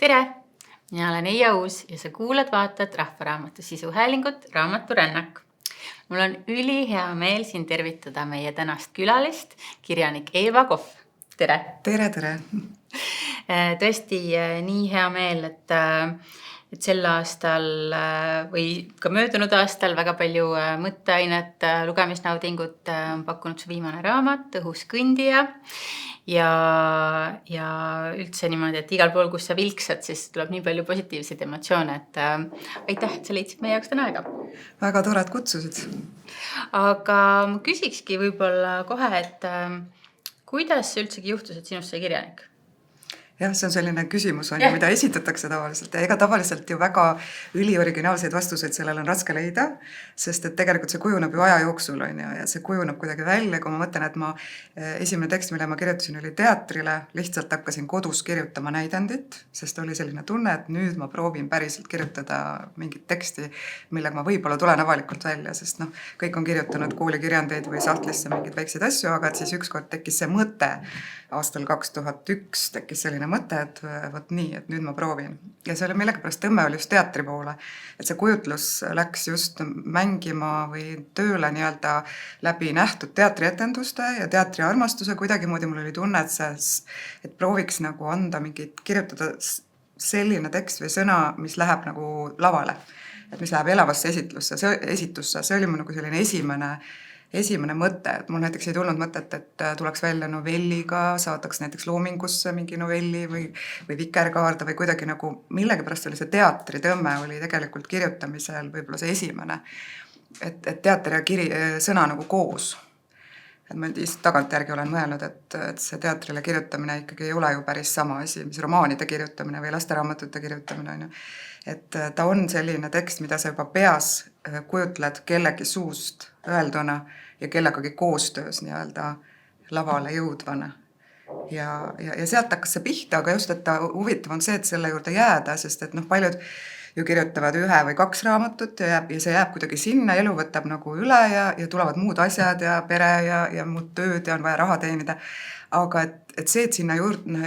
Tere! Mina olen Eija Uus ja sa vaatad Rahvaraamatu sisuhäälingut Raamaturännak. Mul on ülihea meel siin tervitada meie tänast külalist, kirjanik Eeva Kohv. Tere! Tere! Tõesti nii hea meel, et sel aastal või ka möödunud aastal väga palju mõtteainet, lugemisnaudingut on pakkunud su viimane raamat, Õhus kõndija. Ja üldse niimoodi, et igal pool, kus sa vilksad, siis tuleb nii palju positiivseid emotsioone, et aitäh, et sa leidsid meie jaoks täna aega. Väga tore, et kutsusid. Aga ma küsikski võib-olla kohe, et kuidas üldsegi juhtus, et sinust sai kirjanik? Jah, see on selline küsimus, mida esitatakse tavaliselt. Ja ega tavaliselt ju väga ülioriginaalseid vastuseid sellele on raske leida, sest et tegelikult see kujuneb ju aja jooksul ja see kujuneb kuidagi välja, kui ma mõtlen, et esimene tekst, mille ma kirjutasin, oli teatrile, lihtsalt hakkasin kodus kirjutama näidendit, sest oli selline tunne, et nüüd ma proovin päriselt kirjutada mingit teksti, millega ma võib-olla tulen avalikult välja, sest kõik on kirjutanud koolikirjandeid või sahtlisse mingeid väikseid asju, aga siis ükskord tekkis see mõte, aastal 2001 tekkis selline mõte, et võt nii, et nüüd ma proovin. Ja see oli millegipärast tõmme oli just teatri poole, et see kujutlus läks just mängima või tööle nii-öelda läbi nähtud teatrietenduste ja teatriarmastuse. Kuidagimoodi mul oli tunne, et prooviks nagu anda mingit, kirjutada selline tekst või sõna, mis läheb nagu lavale, et mis läheb elavasse esitusse. See oli mu nagu selline esimene mõte, et mul näiteks ei tulnud mõtet, et tuleks välja novelliga, saadaks näiteks Loomingusse mingi novelli või Vikerkaarde või kuidagi nagu millegipärast oli see teatritõmme oli tegelikult kirjutamisel võib-olla see esimene, et teater ja sõna nagu koos. Et ma tagantjärgi olen mõelnud, et see teatrile kirjutamine ikkagi ei ole ju päris sama asi, mis romaanide kirjutamine või lasteraamatute kirjutamine on ju. Et ta on selline tekst, mida sa juba peas kujutled kellegi suust öelduna ja kellegagi koostöös nii-öelda lavale jõudvana. Ja sealt hakkas see pihta, aga just, et ta huvitav on see, et selle juurde jääda, sest et paljud ju kirjutavad 1 või 2 raamatut ja see jääb kuidagi sinna, elu võtab nagu üle ja tulevad muud asjad ja pere ja muud tööd ja on vaja raha teenida. Aga et see, et sinna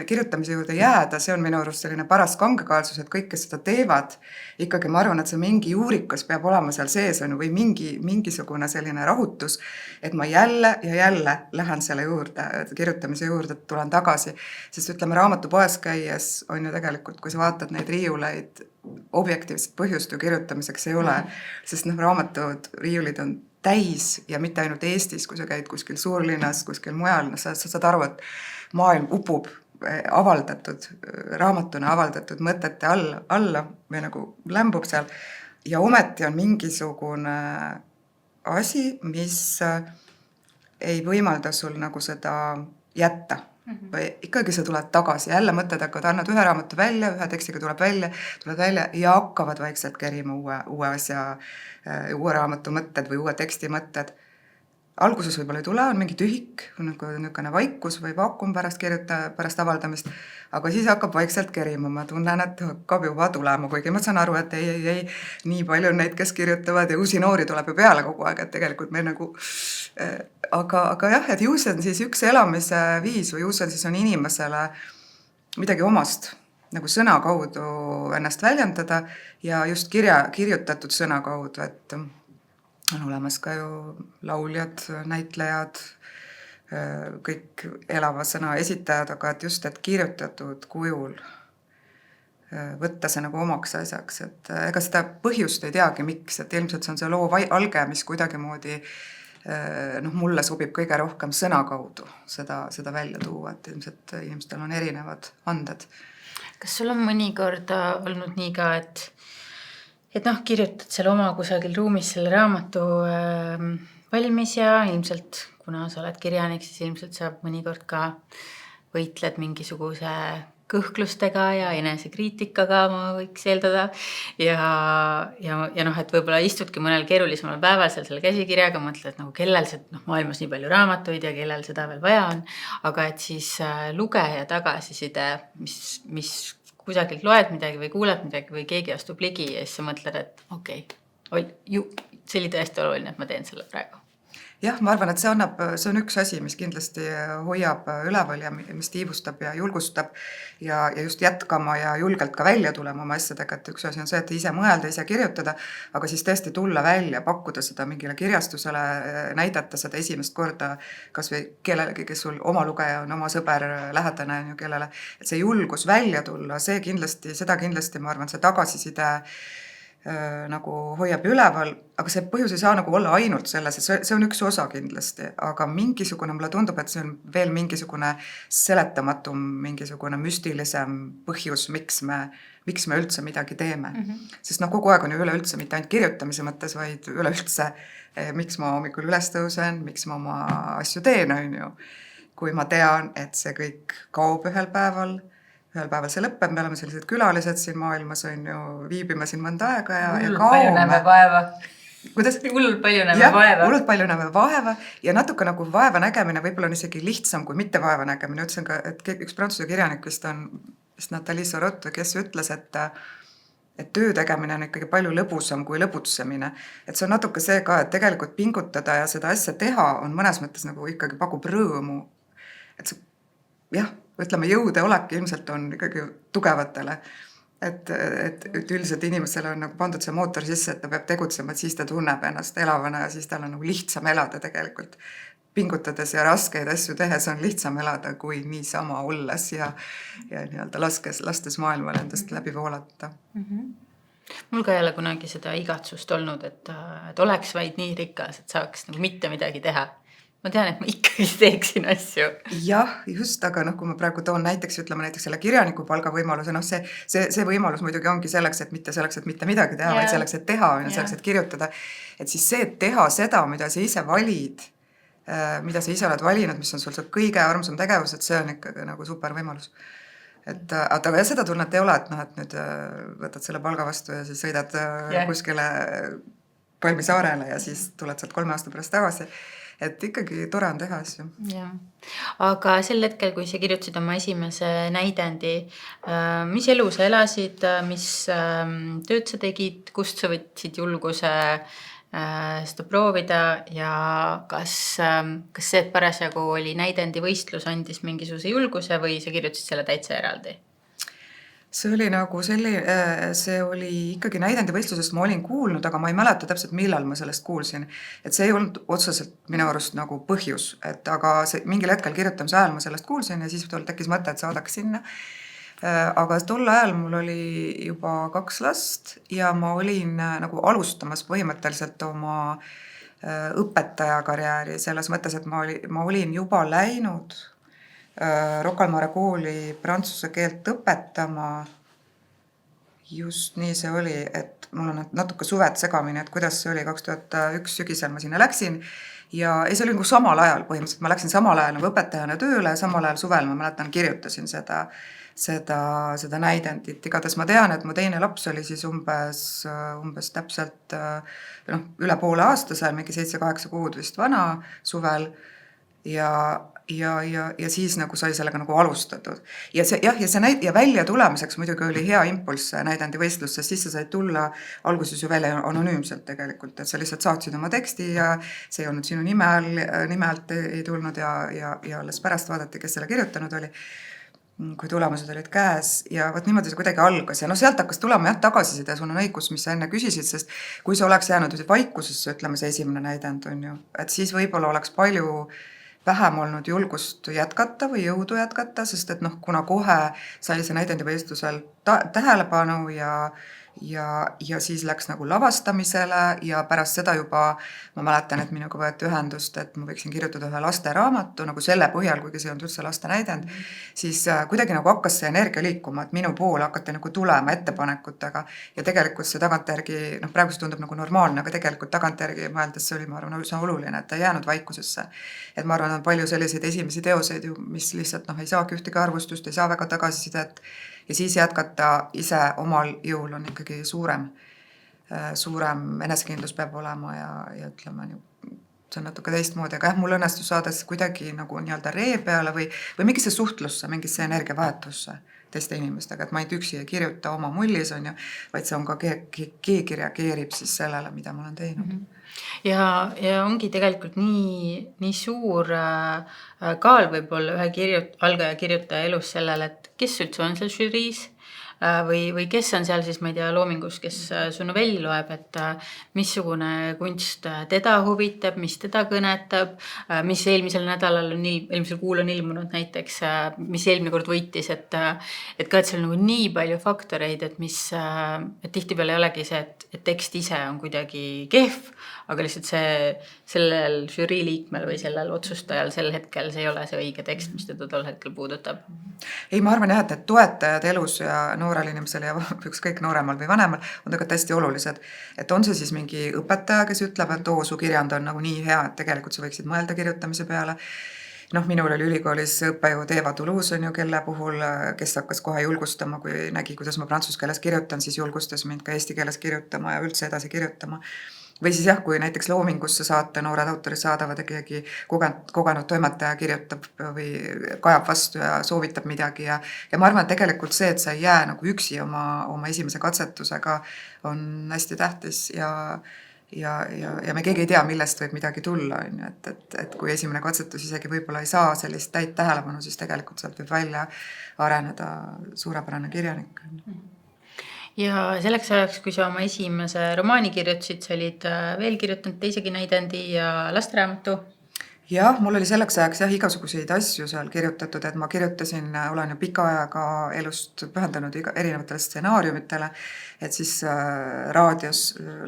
kirjutamise juurde jääda, see on minu arust selline paras kangekaalsus, et kõik, kes seda teevad, ikkagi ma arvan, et see mingi juurikas peab olema seal sees või mingisugune selline rahutus, et ma jälle ja jälle lähen selle juurde, kirjutamise juurde, et tulen tagasi. Sest ütleme, raamatupoes käies on ju tegelikult, kui sa vaatad neid riiuleid, objektiivset põhjust ju kirjutamiseks ei ole, sest raamatud, riiulid on täis ja mitte ainult Eestis, kui sa käid kuskil suurlinnas, kuskil mujal, sa saad aru, et maailm upub raamatuna avaldatud mõtete alla või nagu lämbub seal ja ometi on mingisugune asi, mis ei võimalda sul nagu seda jätta. Või ikkagi sa tuled tagasi, jälle mõtted hakkavad, annad ühe raamatu välja, ühe tekstiga tuled välja ja hakkavad vaikselt kerima uue asja, uue raamatu mõtted või uue teksti mõtted. Alguses võib-olla ei tule, on mingi tühik, niisugune vaikus või vaakum pärast avaldamist, aga siis hakkab vaikselt kerima, ma tunnen, et hakkab juba tulema, kuigi ma saan aru, et ei, nii palju on neid, kes kirjutavad ja uusi noori tuleb ju peale kogu aeg, et tegelikult me nagu aga jah, et ju see on siis üks elamise viis või ju see siis on inimesele midagi omast, nagu sõna kaudu ennast väljendada ja just kirjutatud sõna kaudu, et on olemas ka ju lauljad, näitlejad, kõik elava sõna esitajad, aga et just, et kirjutatud kujul võtta see nagu omaks asjaks, et ega seda põhjust ei teagi, miks, et ilmselt see on see loo alge, mis kuidagimoodi mulle sobib kõige rohkem sõna kaudu seda välja tuua, et ilmselt inimestel on erinevad anded. Kas sul on mõnikord olnud nii ka, et kirjutad seal oma kusagil ruumis selle raamatu valmis ja ilmselt, kuna sa oled kirjanik, siis ilmselt sa mõnikord ka võitled mingisuguse kõhklustega ja enesekriitikaga, ma võiks eeldada. Ja et võib-olla istudki mõnel keerulisemal päeval seal selle käsikirjaga, mõtled, et kellel see maailmas nii palju raamatuid ja kellel seda veel vaja on. Aga et siis lugeja tagasiside, mis kusagilt loed midagi või kuuled midagi või keegi astub ligi ja siis sa mõtled, et okei, see oli tõesti oluline, et ma teen selle praegu. jah, ma arvan, et see on üks asi, mis kindlasti hoiab üleval ja mis tiivustab ja julgustab ja just jätkama ja julgelt ka välja tulema oma asjadega, et üks asi on see, et ise mõelda, ise kirjutada, aga siis tõesti tulla välja, pakkuda seda mingile kirjastusele, näidata seda esimest korda kas või kellelegi, kes sul oma lugeja on, oma sõber, lähedane on ju kellele, et see julgus välja tulla, seda kindlasti ma arvan, see tagasiside nagu hoiab üleval, aga see põhjus ei saa nagu olla ainult selles, et see on üks osa kindlasti, aga mingisugune, mulle tundub, et see on veel mingisugune seletamatum, mingisugune müstilisem põhjus, miks me üldse midagi teeme. Sest kogu aeg on ju üleüldse mitte ainult kirjutamise mõttes, vaid üleüldse, miks ma hommikul üles tõusen, miks ma oma asju teen, on ju. Kui ma tean, et see kõik kaob ühel päeval see lõpeb, me oleme sellised külalised siin maailmas, on ju, viibime siin mõnda aega ja kaome. Palju näeme vaeva. Kuidas? Hullult palju näeme vaeva. Hullult palju näeme vaeva ja natuke nagu vaeva nägemine võib-olla on isegi lihtsam kui mitte vaeva nägemine. Ütlesin ka, et üks prantsuse kirjanik vist on Nathalie Sorot, kes ütles, et töö tegemine on ikkagi palju lõbusam kui lõbutsemine. Et see on natuke see ka, et tegelikult pingutada ja seda asja teha on mõnes mõttes nagu ikkagi pakub rõõmu. Et see, jah, ütleme, jõudeolek ilmselt on ikkagi tugevatele. Et üldiselt inimesele on nagu pandud see mootor sisse, et ta peab tegutsema, et siis ta tunneb ennast elavana ja siis tal on nagu lihtsam elada tegelikult. Pingutades ja raskeid asju tehes on lihtsam elada kui niisama olles ja nii-öelda lastes maailmal endast läbi voolata. Mul ka ei ole kunagi seda igatsust olnud, et oleks vaid nii rikas, et saaks nagu mitte midagi teha. Ma tean, et ma ikkagi teeksin asju. Jah, just, aga kui ma praegu toon näiteks selle kirjaniku palga võimaluse, see võimalus muidugi ongi selleks, et mitte midagi teha, vaid selleks, et teha, selleks, et kirjutada. Et siis see, et teha seda, mida sa ise valid, mida sa ise oled valinud, mis on sul kõige armsam tegevus, et see on ikkagi nagu super võimalus. Aga seda tunnet ei ole, et nüüd võtad selle palga vastu ja siis sõidad kuskile Palmisaarele ja siis tuled sealt 3 aasta pärast tagasi. Et ikkagi tore on teha asju. Ja. Aga sel hetkel, kui sa kirjutasid oma esimese näidendi, mis elu sa elasid, mis tööd sa tegid, kust sa võtsid julguse seda proovida ja kas see, et parasjagu oli näidendi võistlus, andis mingisuguse julguse või sa kirjutasid selle täitsa eraldi? See oli nagu see oli ikkagi näidendi võistlusest, ma olin kuulnud, aga ma ei mäleta täpselt, millal ma sellest kuulsin. Et see ei olnud otseselt minu arust nagu põhjus, aga mingil hetkel kirjutamise ajal ma sellest kuulsin ja siis tekkis mõte, et saadaks sinna. Aga tol ajal mul oli juba 2 last ja ma olin nagu alustamas põhimõtteliselt oma õpetaja karjääri selles mõttes, et ma olin juba läinud Rocca al Mare kooli prantsuse keelt õpetama. Just nii see oli, et mul on natuke suved segamini, et kuidas see oli 2001 sügisel ma sinna läksin ja see oli nagu samal ajal põhimõtteliselt, ma läksin samal ajal nagu õpetajana tööle, samal ajal suvel ma mäletan kirjutasin seda näidendit. Igatahes ma tean, et mu teine laps oli siis umbes täpselt üle poole aastasel, mingi 7-8 kuud vist vana suvel ja siis nagu sai sellega nagu alustatud. Ja välja tulemiseks muidugi oli hea impulss näidendi võistlus, sest siis sa said tulla alguses ju välja anonüümselt tegelikult, et sa lihtsalt saatsid oma teksti ja see ei olnud sinu nime alt ei tulnud ja alles pärast vaadati, kes selle kirjutanud oli, kui tulemused olid käes ja niimoodi see kuidagi algas ja sealt hakkas tulema tagasiside, sul on õigus, mis sa enne küsisid, sest kui sa oleks jäänud vaikusesse, ütleme see esimene näidend on ju, et siis võib-olla oleks palju vähem olnud julgust jätkata või jõudu jätkata, sest et kuna kohe sai see näidendivõistlusel tähelepanu ja siis läks nagu lavastamisele ja pärast seda juba ma mäletan, et minuga võeti ühendust, et ma võiksin kirjutada ühe lasteraamatu nagu selle põhjal, kuigi see on üldse laste näidend, siis kuidagi nagu hakkas see energia liikuma, et minu poole hakati nagu tulema ettepanekutega ja tegelikult see tagantjärgi, praegu see tundub nagu normaalne, aga tegelikult tagantjärgi mõeldes see oli, ma arvan, üsna oluline, et ta ei jäänud vaikusesse. Et ma arvan, on palju selliseid esimesi teoseid, mis lihtsalt ei saagi ühtegi arvustust, ei saa väga tagasisidet ja siis jätkata ise omal jõul on ikkagi suurem enesekindlus peab olema ja ütleme, see on natuke teistmoodi, aga mul õnnestus saada kuidagi nagu nii-öelda ree peale või mingisse suhtlusse, mingisse energiavahetusse, teiste inimestega, et ma ainult üksi ei kirjuta oma mullis, on ju, vaid see on ka keegi reageerib siis sellele, mida ma olen teinud. Ja ongi tegelikult nii suur kaal võib-olla ühe algaja kirjutaja elus sellele, et kes üldse on seal žüriis või kes on seal siis, ma ei tea, loomingus, kes su novelli loeb, et missugune kunst teda huvitab, mis teda kõnetab, mis eelmisel nädalal eelmisel kuul on ilmunud näiteks, mis eelmine kord võitis, et ka, et seal nagu nii palju faktoreid, et tihtipeale ei olegi see, et tekst ise on kuidagi kehv, aga lihtsalt sellel žürii liikmel või sellel otsustajal sel hetkel see ei ole see õige tekst, mis teda tol hetkel puudutab. Ei, ma arvan jah, et toetajad elus ja noorel inimesel ja ükskõik nooremal või vanemal on tegelikult hästi olulised. Et on see siis mingi õpetaja, kes ütleb, et su kirjand on nagu nii hea, et tegelikult sa võiksid mõelda kirjutamise peale. Minul oli ülikoolis õppejõud Eva Toulouse, on ju, kelle puhul, kes hakkas kohe julgustama, kui nägi, kuidas ma prantsuse keeles kirjutan, siis julgustas mind ka eesti keeles kirjutama ja üldse edasi kirjutama. Või siis jah, kui näiteks loomingusse saate, noored autorid saadavad ja keegi kogenud toimetaja kirjutab või kajab vastu ja soovitab midagi ja ma arvan, et tegelikult see, et sa ei jää nagu üksi oma esimese katsetusega on hästi tähtis ja me keegi ei tea, millest võib midagi tulla, on ju, et kui esimene katsetus isegi võib-olla ei saa sellist täit tähelepanu, siis tegelikult sealt võib välja areneda suurepärane kirjanik. Ja selleks ajaks, kui sa oma esimese romaani kirjutasid, sa olid veel kirjutanud teisegi näidendi ja lasteraamatu? Jah, mul oli selleks ajaks igasuguseid asju seal kirjutatud, et ma kirjutasin, olen ju pika ajaga elust pühendanud erinevatele stsenaariumitele, et siis raadios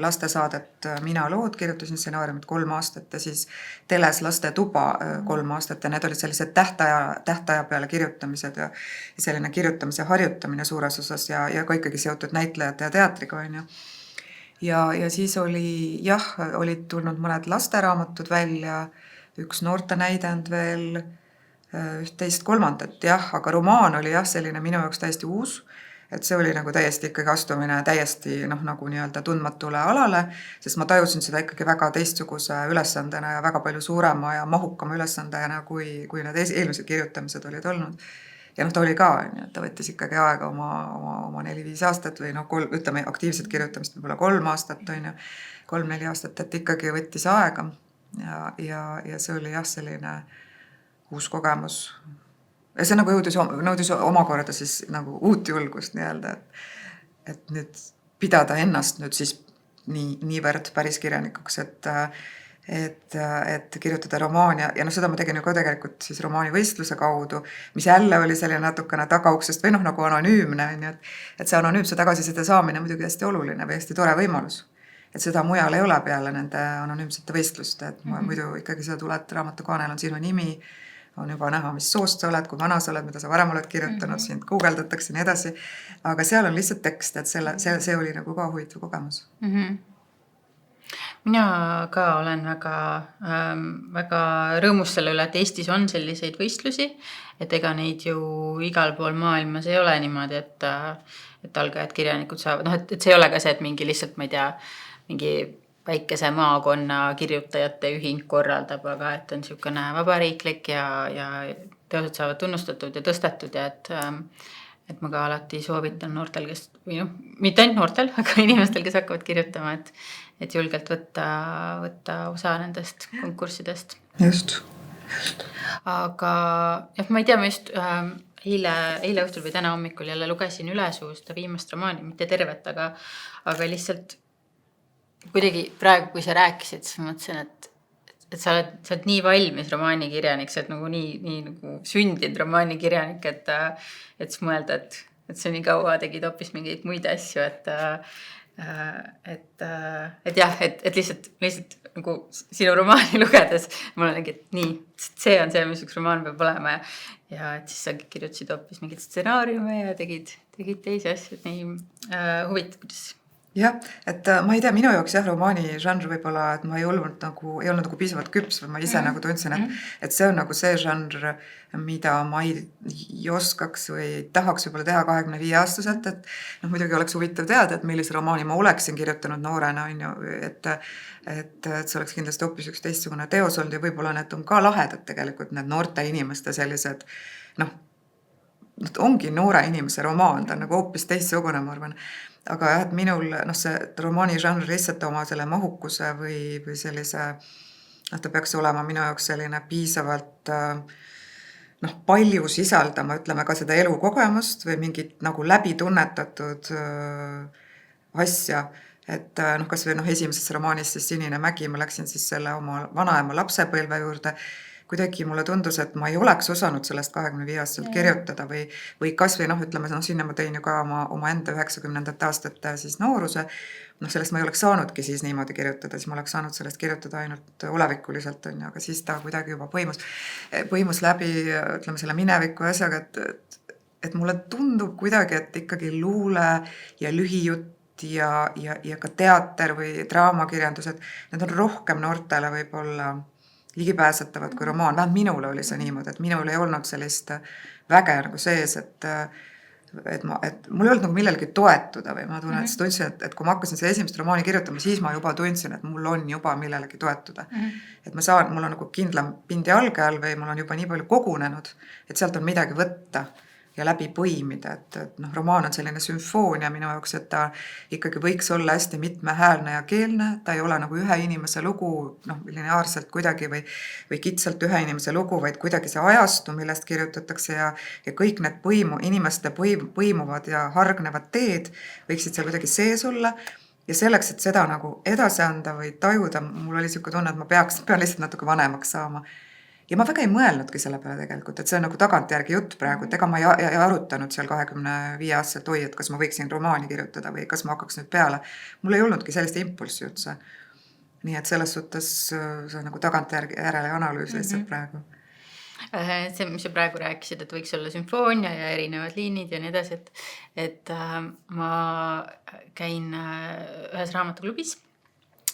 lastesaadet Mina lood kirjutasin stsenaariumit 3 aastat ja siis teles Lastetuba 3 aastat ja need olid sellised tähtaja peale kirjutamised ja selline kirjutamise harjutamine suures osas ja ka ikkagi seotud näitlejate ja teatriga, on ju. Ja siis olid tulnud mõned lasteraamatud välja, üks noorte näidend veel, teist kolmandat, aga romaan oli selline minu jaoks täiesti uus, et see oli nagu täiesti ikkagi astumine täiesti nagu nii-öelda tundmatule alale, sest ma tajusin seda ikkagi väga teistsuguse ülesandena ja väga palju suurema ja mahukama ülesandena, kui need eelmised kirjutamised olid olnud. Ja ta oli ka, ta võttis ikkagi aega oma 4-5 aastat või ütleme aktiivset kirjutamist võib-olla 3 aastat, 3-4 aastat, et ikkagi võttis aega. Ja see oli selline uus kogemus. Ja see nagu nõudis omakorda siis nagu uut julgust nii-öelda, et nüüd pidada ennast nüüd siis niivõrd päris kirjanikuks, et kirjutada romaan ja seda ma tegin ju ka tegelikult siis romaanivõistluse kaudu, mis jälle oli selline natukene tagauksest või nagu anonüümne, et see anonüümse tagasiside saamine muidugi hästi oluline või hästi tore võimalus. Et seda mujal ei ole peale nende anonüümsete võistluste, et muidu ikkagi sa tuled raamatukaanel on sinu nimi, on juba näha, mis soost sa oled, kui vana sa oled, mida sa varem oled kirjutanud, sind guugeldatakse ja nii edasi, aga seal on lihtsalt tekst, et see oli nagu ka huvitav kogemus. Mina ka olen väga rõõmus selle üle, et Eestis on selliseid võistlusi, et ega neid ju igal pool maailmas ei ole niimoodi, et algajad kirjanikud saavad, et see ei ole ka see, et mingi lihtsalt, ma ei tea, mingi väikese maakonna kirjutajate ühing korraldab, aga et on niisugune vabariiklik ja teosed saavad tunnustatud ja tõstetud ja et ma ka alati soovitan noortel, kes, või mitte ainult noortel, aga inimestel, kes hakkavad kirjutama, et julgelt võtta osa nendest konkurssidest. Just. Aga ma ei tea, ma just eile õhtul või täna hommikul jälle lugesin üle su seda viimast romaani, mitte tervet, aga lihtsalt kuidagi praegu, kui sa rääkisid, siis mõtlesin, et sa oled nii valmis romaanikirjanik, sa oled nagu nii nagu sündinud romaanikirjanik, et siis mõelda, et sa nii kaua tegid hoopis mingeid muid asju, et lihtsalt nagu sinu romaani lugedes mul olengi, et nii, see on see, mis üks romaan peab olema ja et siis sa kirjutasid hoopis mingid stsenaariume ja tegid teisi asju, et nii huvitav, kuidas. Jah, et ma ei tea, minu jaoks romaani žanr võib-olla, et ma ei olnud nagu piisavalt küps või ma ise nagu tundsin, et see on nagu see žanr, mida ma ei oskaks või tahaks võib-olla teha 25-aastaselt, et muidugi oleks huvitav teada, et millise romaani ma oleksin kirjutanud noorena, on ju, et see oleks kindlasti hoopis üks teistsugune teos olnud ja võib-olla need on ka lahedad tegelikult, need noorte inimeste sellised, ongi noore inimese romaan, ta on nagu hoopis teistsugune, ma arvan. Aga jah, et minul see romaani žanr lihtsalt oma selle mahukuse või sellise, ta peaks olema minu jaoks selline piisavalt palju sisaldama, ütleme ka seda elukogemust või mingit nagu läbitunnetatud asja. Et kas või esimeses romaanis siis Sinine mägi, ma läksin siis selle oma vanaema lapsepõlve juurde, kuidagi mulle tundus, et ma ei oleks osanud sellest 25-aastaselt kirjutada või kas või ütleme, sinna ma tõin ju ka oma enda 90ndate aastate siis nooruse, sellest ma ei oleks saanudki siis niimoodi kirjutada, siis ma oleks saanud sellest kirjutada ainult olevikuliselt, aga siis ta kuidagi juba põimus läbi, ütleme, selle mineviku asjaga, et mulle tundub kuidagi, et ikkagi luule ja lühijutt ja ka teater või draamakirjandused, need on rohkem noortele võib-olla ligipääsetavad kui romaan. Vähemalt minule oli see niimoodi, et minul ei olnud sellist väge nagu sees, et mul ei olnud nagu millelgi toetuda või ma tunnen, et tundsin, et kui ma hakkasin selle esimest romaani kirjutama, siis ma juba tundsin, et mul on juba millelegi toetuda. Et mul on nagu kindlam pind jalge all või mul on juba nii palju kogunenud, et sealt on midagi võtta ja läbi põimida, et romaan on selline sümfoonia minu jaoks, et ta ikkagi võiks olla hästi mitmehäälne ja keelne, ta ei ole nagu ühe inimese lugu, lineaarselt kuidagi või kitsalt ühe inimese lugu, vaid kuidagi see ajastu, millest kirjutatakse ja kõik need inimeste põimuvad ja hargnevad teed võiksid seal kuidagi sees olla. Ja selleks, et seda nagu edasi anda või tajuda, mul oli selline tunne, et ma pean lihtsalt natuke vanemaks saama. Ja ma väga ei mõelnudki selle peale tegelikult, et see on nagu tagantjärgi jutt praegu, et ega ma ei arutanud seal 25-aastaselt, et kas ma võiksin romaani kirjutada või kas ma hakkaks nüüd peale. Mul ei olnudki sellist impulssi üldse. Nii et selles suhtes see on nagu tagantjärele analüüs lihtsalt praegu. See, mis sa praegu rääkisid, et võiks olla sümfoonia ja erinevad liinid ja nii edasi, et ma käin ühes raamatuklubis.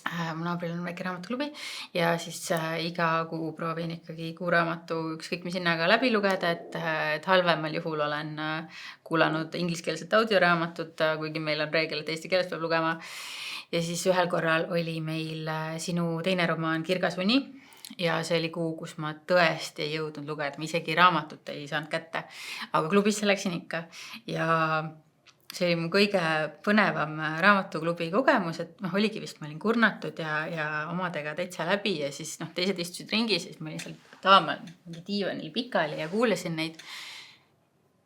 Mu naabril on väike raamatuklubi ja siis iga kuu proovin ikkagi kuuraamatu ükskõik mis hinnaga läbi lugeda, et halvemal juhul olen kuulanud ingliskeelset audioraamatut, kuigi meil on reegel, et eesti keeles peab lugema. Ja siis ühel korral oli meil sinu teine romaan Kirgas uni ja see oli kuu, kus ma tõesti ei jõudnud lugeda, ma isegi raamatut ei saanud kätte, aga klubisse läksin ikka ja see oli mu kõige põnevam raamatuklubi kogemus, et oligi vist, ma olin kurnatud ja omadega täitsa läbi ja siis teised istusid ringis, siis ma olin seal taamal diivanil pikali ja kuulasin neid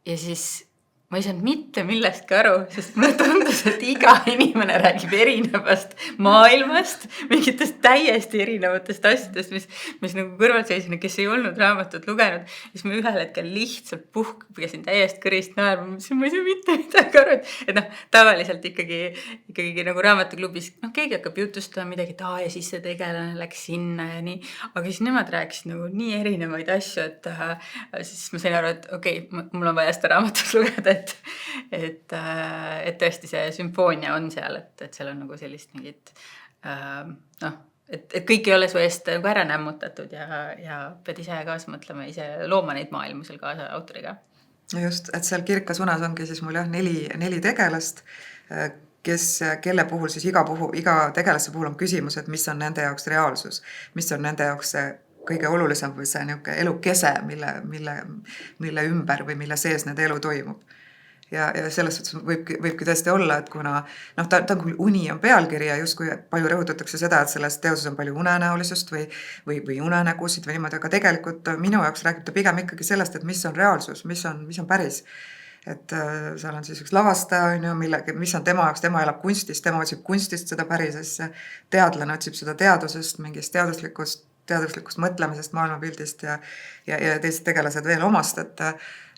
ja siis ma ei saanud mitte millestki aru, sest mulle tundus, et iga inimene räägib erinevast maailmast, mingitest täiesti erinevatest asjadest, mis nagu kõrvalt seisin, kes ei olnud raamatut lugenud. Siis ma ühel hetkel lihtsalt puhkesin täiesti kõrist naerma, ma ei saa mitte midagi aru, et tavaliselt ikkagi nagu raamatuklubis, keegi hakkab jutustama midagi, et ja siis see tegelane läks sinna ja nii, aga siis nemad rääkisid nagu nii erinevaid asju, et siis ma sain aru, et okei, mul on vaja seda raamatut lugeda, et tõesti see sümfoonia on seal, et seal on nagu sellist mingit et kõik ei ole su eest nagu ära nämmutatud ja pead ise kaasa mõtlema, ise looma neid maailmu seal kaasa autoriga. Just, et seal Kirkas unes ongi siis mul neli tegelast, kelle puhul siis iga tegelase puhul on küsimus, et mis on nende jaoks reaalsus, mis on nende jaoks see kõige olulisem või see niisugune elukese, mille ümber või mille sees nende elu toimub. Ja selles suhtes võibki tõesti olla, et kuna ta on küll uni on pealkiri ja justkui palju rõhutatakse seda, et selles teoses on palju unenäolisust või unenägusid või niimoodi, aga tegelikult minu jaoks räägib ta pigem ikkagi sellest, et mis on reaalsus, mis on päris. Et seal on siis üks lavastaja, mis on tema jaoks, tema elab kunstist, tema otsib kunstist seda päris asja, teadlane otsib seda teadusest, mingist teaduslikust mõtlemisest, maailmapildist ja teised tegelased veel omast,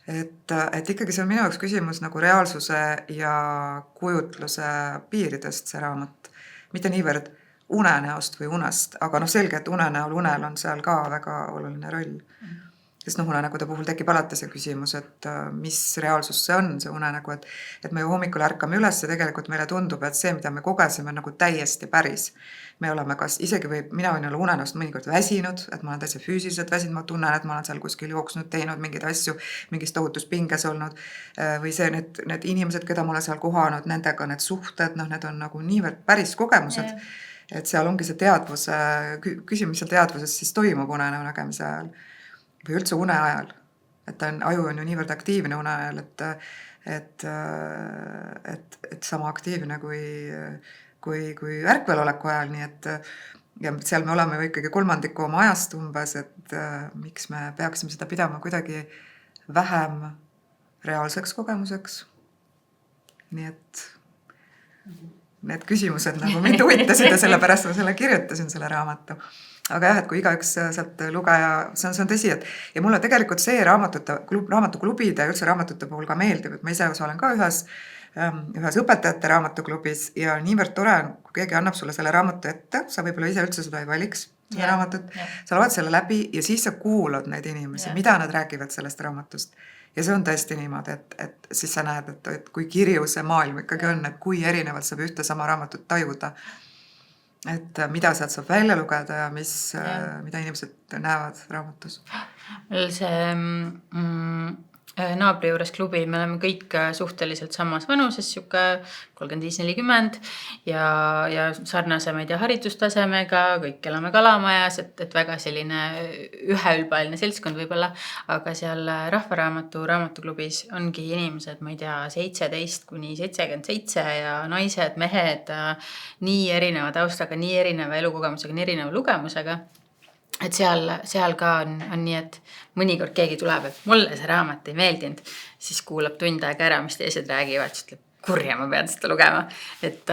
et ikkagi see on minu jaoks küsimus nagu reaalsuse ja kujutluse piiridest see raamat. Mitte niivõrd unenäost või unest, aga selge, et unenäol on seal ka väga oluline roll. Sest unenägude puhul tekib alati see küsimus, et mis reaalsus see on, see unenägu, et me ju hommikul ärkame üles ja tegelikult meile tundub, et see, mida me kogesime, on nagu täiesti päris. Me oleme isegi mina võin olla unenäost mõnikord väsinud, et ma olen täitsa füüsiliselt väsinud, ma tunnen, et ma olen seal kuskil jooksnud, teinud mingeid asju, mingis tohutus pinges olnud, või see, need inimesed, keda ma olen seal kohanud, nendega need suhted, need on nagu niivõrd päris kogemused, et seal ongi see küsimus, mis seal teadvuses siis toimub unenäo nägemise ajal või üldse une ajal. et aju on ju niivõrd aktiivne une ajal, et sama aktiivne kui ärkvel oleku ajal, nii et ja seal me oleme ju ikkagi kolmandiku oma ajast umbes, et miks me peaksime seda pidama kuidagi vähem reaalseks kogemuseks. Nii et need küsimused nagu mind huvitasid ja sellepärast ma selle kirjutasin, selle raamatu. Aga jah, et kui igaüks sealt lugeja, see on tõsi, et ja mulle tegelikult see raamatuklubide ja üldse raamatute puhul ka meeldib, et ma ise osalen ka ühes õpetajate raamatuklubis ja niivõrd tore, kui keegi annab sulle selle raamatu ette, sa võib-olla ise üldse seda ei valiks, seda raamatut, sa loed selle läbi ja siis sa kuulad neid inimesi, mida nad räägivad sellest raamatust. Ja see on tõesti niimoodi, et siis sa näed, et kui kirju see maailm ikkagi on, et kui erinevalt saab ühte sama raamatut tajuda. Et mida sealt saab välja lugeda ja mida inimesed näevad raamatus. See naabri juures klubi, me oleme kõik suhteliselt samas vanuses, siuke 35-40 ja sarnasemaid ja haridustasemega, kõik elame Kalamajas, et väga selline üheülbaline seltskond võib-olla, aga seal Rahvaraamatuklubis ongi inimesed, ma ei tea, 17–77 ja naised, mehed, nii erineva taustaga, nii erineva elukogemusega, nii erineva lugemusega. Et seal ka on nii, et mõnikord keegi tuleb, et mulle see raamat ei meeldinud, siis kuulab tund aega ära, mis teised räägivad, siis ütleb, kurja, ma pean seda lugema. Et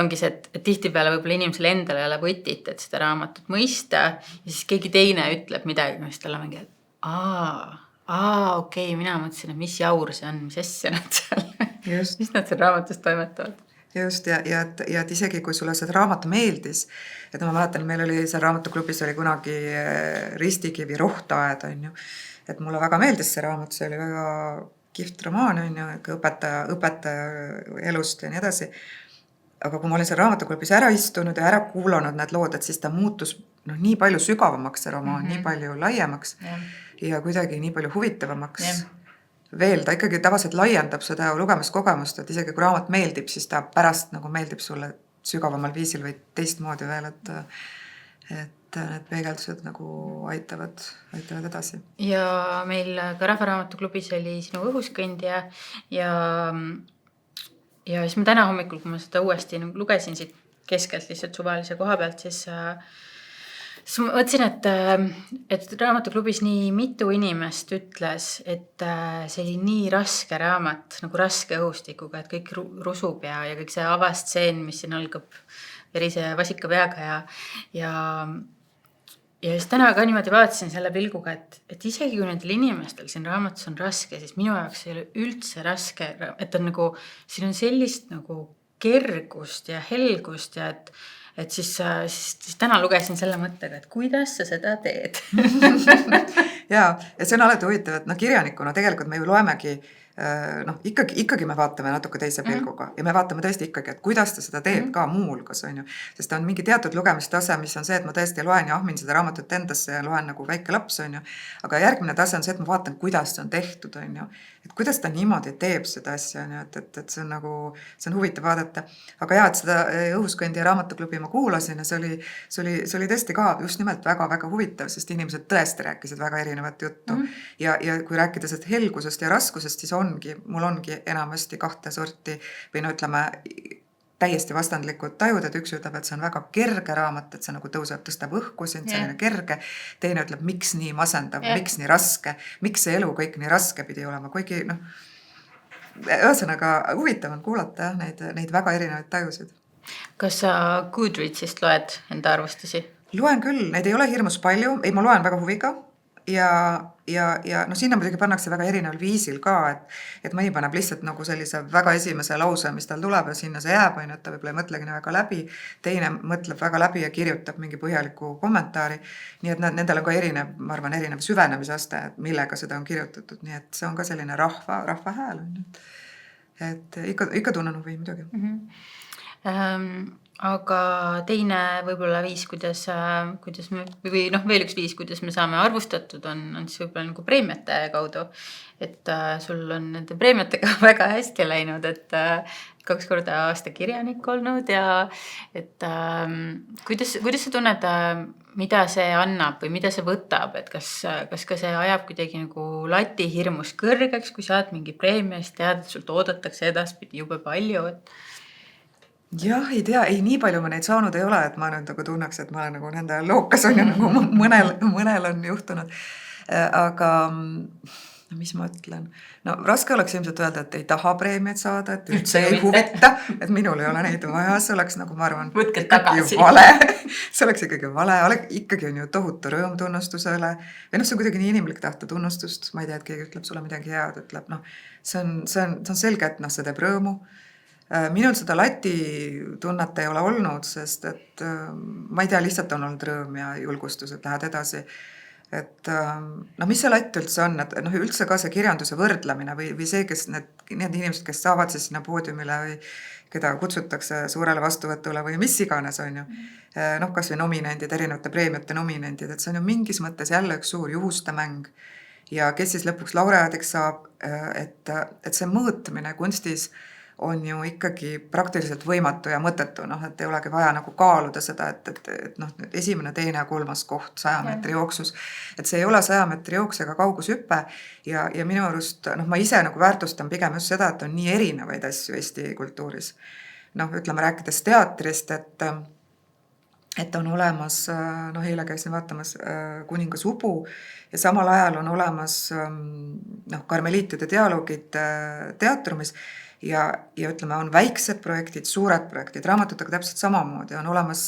ongi see, et tihtipeale võib-olla inimesele endale ei ole võtit, et seda raamatut mõista ja siis keegi teine ütleb midagi, mis talle mingi, okei, mina mõtlesin, et mis jaur see on, mis asja nad seal, mis nad seal raamatus toimetavad. Just, ja et isegi kui sulle see raamat meeldis, et ma mäletan, meil oli seal raamatuklubis oli kunagi Ristikivi rohtaed, on ju, et mulle väga meeldis see raamat, see oli väga kihvt romaan, on ju, õpetaja elust ja nii edasi. Aga kui ma olin seal raamatuklubis ära istunud ja ära kuulanud need lood, et siis ta muutus nii palju sügavamaks see romaan, nii palju laiemaks ja kuidagi nii palju huvitavamaks. Veel ta ikkagi tavaliselt laiendab seda lugemiskogemust, et isegi kui raamat meeldib, siis ta pärast nagu meeldib sulle sügavamal viisil või teistmoodi veel, et need peegeldused nagu aitavad edasi. Ja meil ka Rahvaraamatuklubis oli sinu õhuskõndja ja siis ma täna hommikul, kui ma seda uuesti lugesin siit keskelt lihtsalt suvalise koha pealt, siis ma mõtlesin, et raamatuklubis nii mitu inimest ütles, et see oli nii raske raamat, nagu raske õhustikuga, et kõik rusub ja kõik see avastseen, mis siin algab verise vasika peaga ja siis täna ka niimoodi vaatasin selle pilguga, et isegi kui nendel inimestel siin raamatus on raske, siis minu jaoks ei ole üldse raske, et on nagu, siin on sellist nagu kergust ja helgust ja et siis täna lugesin selle mõttega, et kuidas sa seda teed. ja see on alati huvitav, et kirjanikuna tegelikult me ju loemegi, ikkagi me vaatame natuke teise pilguga ja me vaatame tõesti ikkagi, et kuidas ta seda teeb ka muulgas, on ju. Sest ta on mingi teatud lugemistase, mis on see, et ma tõesti loen ja ahmin seda raamatut endasse ja loen nagu väike laps, on ju. Aga järgmine tase on see, et ma vaatan, kuidas see on tehtud, on ju. Et kuidas ta niimoodi teeb seda asja, on ju, et see on nagu, see on huvitav vaadata. Aga et seda õhuskõndi ja raamatuklubi ma kuulasin ja see oli tõesti ka just nimelt väga-väga huvitav, sest inimesed tõesti rääkisid väga erinevat juttu. Ja kui rääkida sellest helgusest ja raskusest, siis mul ongi enamasti kahte sorti või ütleme täiesti vastandlikud tajud, et üks ütleb, et see on väga kerge raamat, et see nagu tõstab õhku sind, selline kerge. Teine ütleb, miks nii masendav, miks nii raske, miks see elu kõik nii raske pidi olema, kuigi ühesõnaga huvitav on kuulata neid väga erinevaid tajusid. Kas sa Goodreadsist loed enda arvustusi? Loen küll, neid ei ole hirmus palju, ma loen väga huviga. Ja sinna muidugi pannakse väga erineval viisil ka, et mõni paneb lihtsalt nagu sellise väga esimese lause, mis tal tuleb ja sinna see jääb, ta võib-olla ei mõtlegi väga läbi, teine mõtleb väga läbi ja kirjutab mingi põhjaliku kommentaari, nii et nendel on ka ma arvan, erinev süvenemisaste, millega seda on kirjutatud, nii et see on ka selline rahva hääl, et ikka tunnen huvi muidugi. Aga teine võib-olla viis, kuidas me, või veel üks viis, kuidas me saame arvustatud, on siis võib-olla nagu preemiate kaudu. Et sul on nende preemiatega väga hästi läinud, et 2 korda aasta kirjanik olnud ja et kuidas sa tunned mida see annab või mida see võtab, et kas ka see ajab kuidagi nagu lati hirmus kõrgeks, kui saad mingi preemia, siis tead, et sult oodatakse edaspidi jube palju, et jah, ei tea, ei nii palju ma neid saanud ei ole, et ma nüüd nagu tunneks, et ma olen nagu nende lookas on ju nagu mõnel on juhtunud. Aga no mis ma ütlen, no raske oleks ilmselt öelda, et ei taha preemiat saada, et üldse ei huvita, et minul ei ole neid vaja, see oleks nagu ma arvan, võtke tagasi. Vale. See oleks ikkagi vale, ikkagi on ju tohutu rõõm tunnustusele ja noh, see on kuidagi nii inimlik tahta tunnustust, ma ei tea, et keegi ütleb sulle midagi head, ütleb noh, see on selge, et noh, see teeb rõõmu. Minul seda lati tunnet ei ole olnud, sest et ma ei tea, lihtsalt on olnud rõõm ja julgustus, et lähed edasi. Et no mis see latt üldse on, et noh, üldse ka see kirjanduse võrdlemine või see, kes need inimesed, kes saavad siis sinna poodiumile või keda kutsutakse suurele vastuvõtule või mis iganes on ju. Noh, kas või nominendid, erinevate preemiate nominendid, et see on ju mingis mõttes jälle üks suur juhuste mäng ja kes siis lõpuks laureaadiks saab, et see mõõtmine kunstis on ju ikkagi praktiliselt võimatu ja mõttetu, noh, et ei olegi vaja nagu kaaluda seda, et noh, esimene, teine ja kolmas koht 100 meetri jooksus, et see ei ole 100 meetri jooks ega kaugushüpe ja minu arust, noh, ma ise nagu väärtustan pigem just seda, et on nii erinevaid asju Eesti kultuuris. Noh, ütleme rääkides teatrist, et on olemas, noh, eile käisin vaatamas Kuningas Ubu ja samal ajal on olemas noh, Karmeliitide dialoogid teatrumis ja ütleme, on väiksed projektid, suured projektid, raamatutega täpselt samamoodi, on olemas,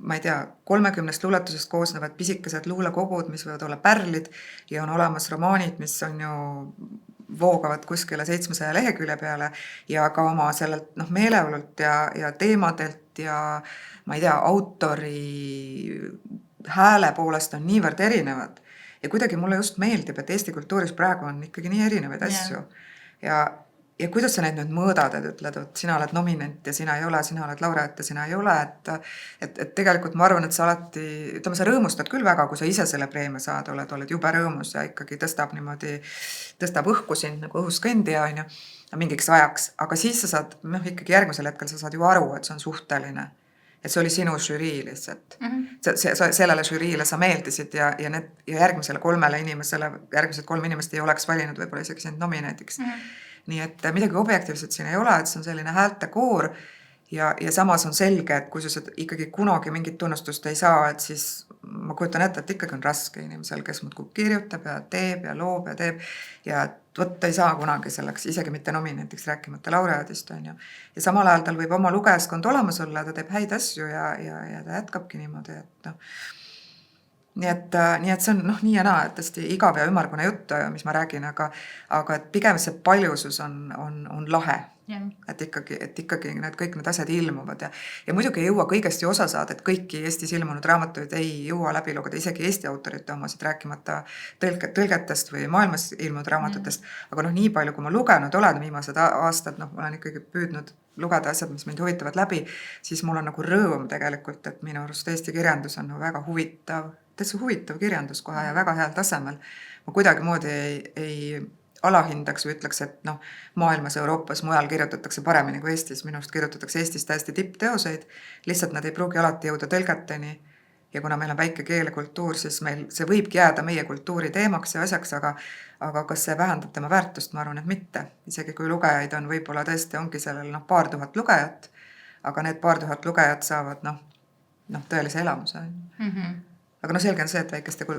ma ei tea, 30 luuletusest koosnevad pisikesed luulekogud, mis võivad olla pärlid ja on olemas romaanid, mis on ju voogavad kuskile 700 lehekülje peale ja ka oma sellelt noh, meeleolult ja teemadelt ja ma ei tea, autori hääle poolest on niivõrd erinevad. Ja kuidagi mulle just meeldib, et Eesti kultuuris praegu on ikkagi nii erinevaid asju. Ja kuidas sa neid nüüd mõõdad, et ütled, et sina oled nominent ja sina ei ole, sina oled laureaat ja sina ei ole, et tegelikult ma arvan, et sa alati, ütleme, sa rõõmustad küll väga, kui sa ise selle preemia saad, oled jube rõõmus ja ikkagi tõstab õhku sind nagu õhuskõndija on ju, mingiks ajaks, aga siis sa saad, noh ikkagi järgmisel hetkel sa saad ju aru, et see on suhteline. Et see oli sinu žürii lihtsalt. Sellele žüriile sa meeldisid ja järgmisele 3 inimesele, järgmised 3 inimest ei oleks valinud võib-olla isegi sind nominetiks. Nii et midagi objektiivset siin ei ole, et see on selline häältekoor ja samas on selge, et kui sa ikkagi kunagi mingit tunnustust ei saa, et siis ma kujutan ette, et ikkagi on raske inimesel, kes muudkui kirjutab ja teeb ja loob ja teeb ja võtta ei saa kunagi selleks, isegi mitte nominentiks rääkimata laureaadist on ju. Ja samal ajal tal võib oma lugejaskond olemas olla, ta teeb häid asju ja ta jätkabki niimoodi, et noh. Nii et see on noh, nii ja naa, et tõesti igav ja ümmargune jutt, mis ma räägin, aga et pigem see paljusus on lahe. Yeah. Et ikkagi kõik need asjad ilmuvad ja muidugi ei jõua kõigest ju osa saada, et kõiki Eestis ilmunud raamatuid ei jõua läbi lugeda, isegi Eesti autorite omasid rääkimata tõlgetest või maailmas ilmunud raamatutest, aga noh, nii palju, kui ma lugenud olen viimased aastad, noh, olen ikkagi püüdnud lugeda asjad, mis mind huvitavad läbi, siis mul on nagu rõõm tegelikult, et minu arust Eesti kirjandus on väga huvitav, täitsa huvitav kirjandus kohe ja väga heal tasemel. Ma kuidagi moodi ei alahindaks või ütleks, et noh, maailmas, Euroopas, mujal kirjutatakse paremini kui Eestis. Minu arust kirjutatakse Eestis täiesti tippteoseid, lihtsalt nad ei pruugi alati jõuda tõlgeteni. Ja kuna meil on väike keelekultuur, siis meil see võibki jääda meie kultuuri teemaks ja asjaks, aga kas see vähendab tema väärtust, ma arvan, et mitte. Isegi kui lugejaid on, võib-olla tõesti ongi sellel noh, 2000 lugejat, aga need 2000 lugejat saavad noh, tõelise elamuse. Aga no selge on see, et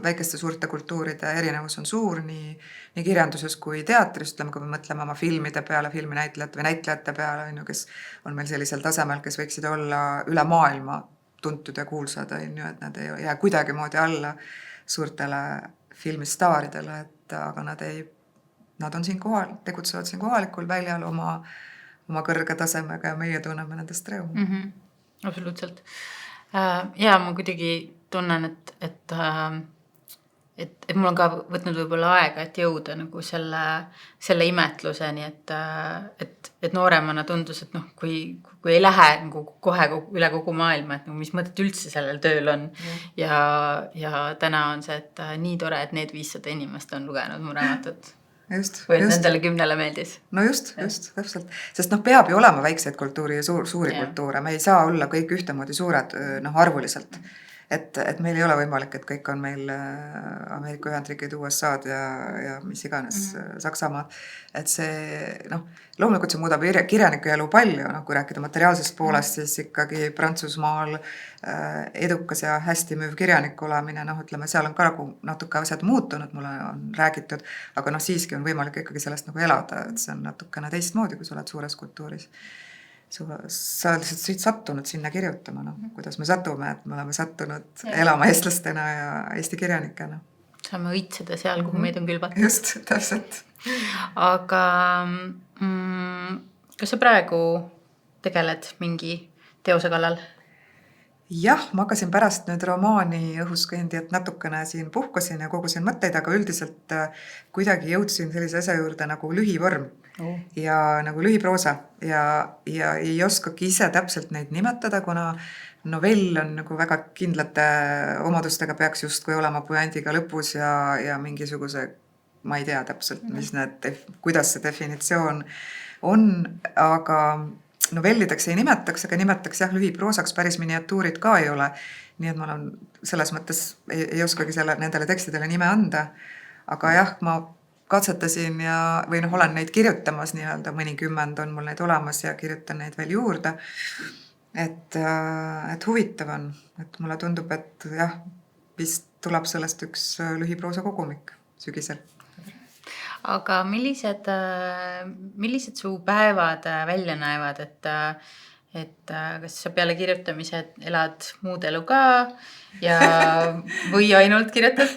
väikeste suurte kultuuride erinevus on suur nii kirjanduses kui teatris, ütleme, kui me mõtleme oma filmide peale, filminäitlejate või näitlejate peale, kes on meil sellisel tasemel, kes võiksid olla üle maailma tuntud ja kuulsad, et nad ei jää kuidagi moodi alla suurtele filmistaaridele, aga nad on siin kohal, tegutsevad siin kohalikul väljal oma kõrge tasemega ja meie tunneme nendest rõõmu. Absoluutselt. Ja ma kuidagi tunnen, et mul on ka võtnud võib-olla aega, et jõuda nagu selle imetluseni, et nooremana tundus, et noh, kui ei lähe nagu kohe üle kogu maailma, et nagu mis mõtet üldse sellel tööl on. Ja täna on see, et nii tore, et need 500 inimest on lugenud mu raamatut. Või nendele 10 meeldis. No just, täpselt. Sest peab ju olema väikseid kultuuri ja suuri kultuure. Me ei saa olla kõik ühtemoodi suured arvuliselt. et meil ei ole võimalik, et kõik on meil Ameerika Ühendriigid, USA-d ja mis iganes Saksamaad. Et see, loomulikult see muudab kirjaniku elu palju, kui rääkida materiaalsest poolest, siis ikkagi Prantsusmaal edukas ja hästi müüv kirjanik olemine, ütleme, seal on ka nagu natuke asjad muutunud, mulle on räägitud, aga siiski on võimalik ikkagi sellest nagu elada, et see on natukene teistmoodi, kui sa oled suures kultuuris. Sa lihtsalt siit sattunud sinna kirjutama, kuidas me satume, et me oleme sattunud elama eestlastena ja eesti kirjanikena. Saame õitseda seal, kuhu meid on külvatud. Just, täpselt. Aga kas sa praegu tegeled mingi teose kallal? Jah, ma hakkasin pärast nüüd romaani õhus kõndijat natukene siin puhkasin ja kogusin mõtteid, aga üldiselt kuidagi jõudsin sellise asja juurde nagu lühivorm. Ja nagu lühiproosa ja ei oskagi ise täpselt neid nimetada, kuna novell on nagu väga kindlate omadustega, peaks justkui olema puändiga lõpus ja mingisuguse, ma ei tea täpselt, kuidas see definitsioon on, aga novellideks ei nimetaks, aga nimetaks jah lühiproosaks, päris miniatuurid ka ei ole. Nii et ma olen selles mõttes ei oskagi nendele tekstidele nime anda, aga jah, ma katsetasin või olen neid kirjutamas nii-öelda, mõnikümmend on mul neid olemas ja kirjutan neid veel juurde. Et huvitav on, et mulle tundub, et jah, vist tuleb sellest üks lühiproosa kogumik sügisel. Aga millised su päevad välja näevad, et kas sa peale kirjutamise elad muud elu ka või ainult kirjutad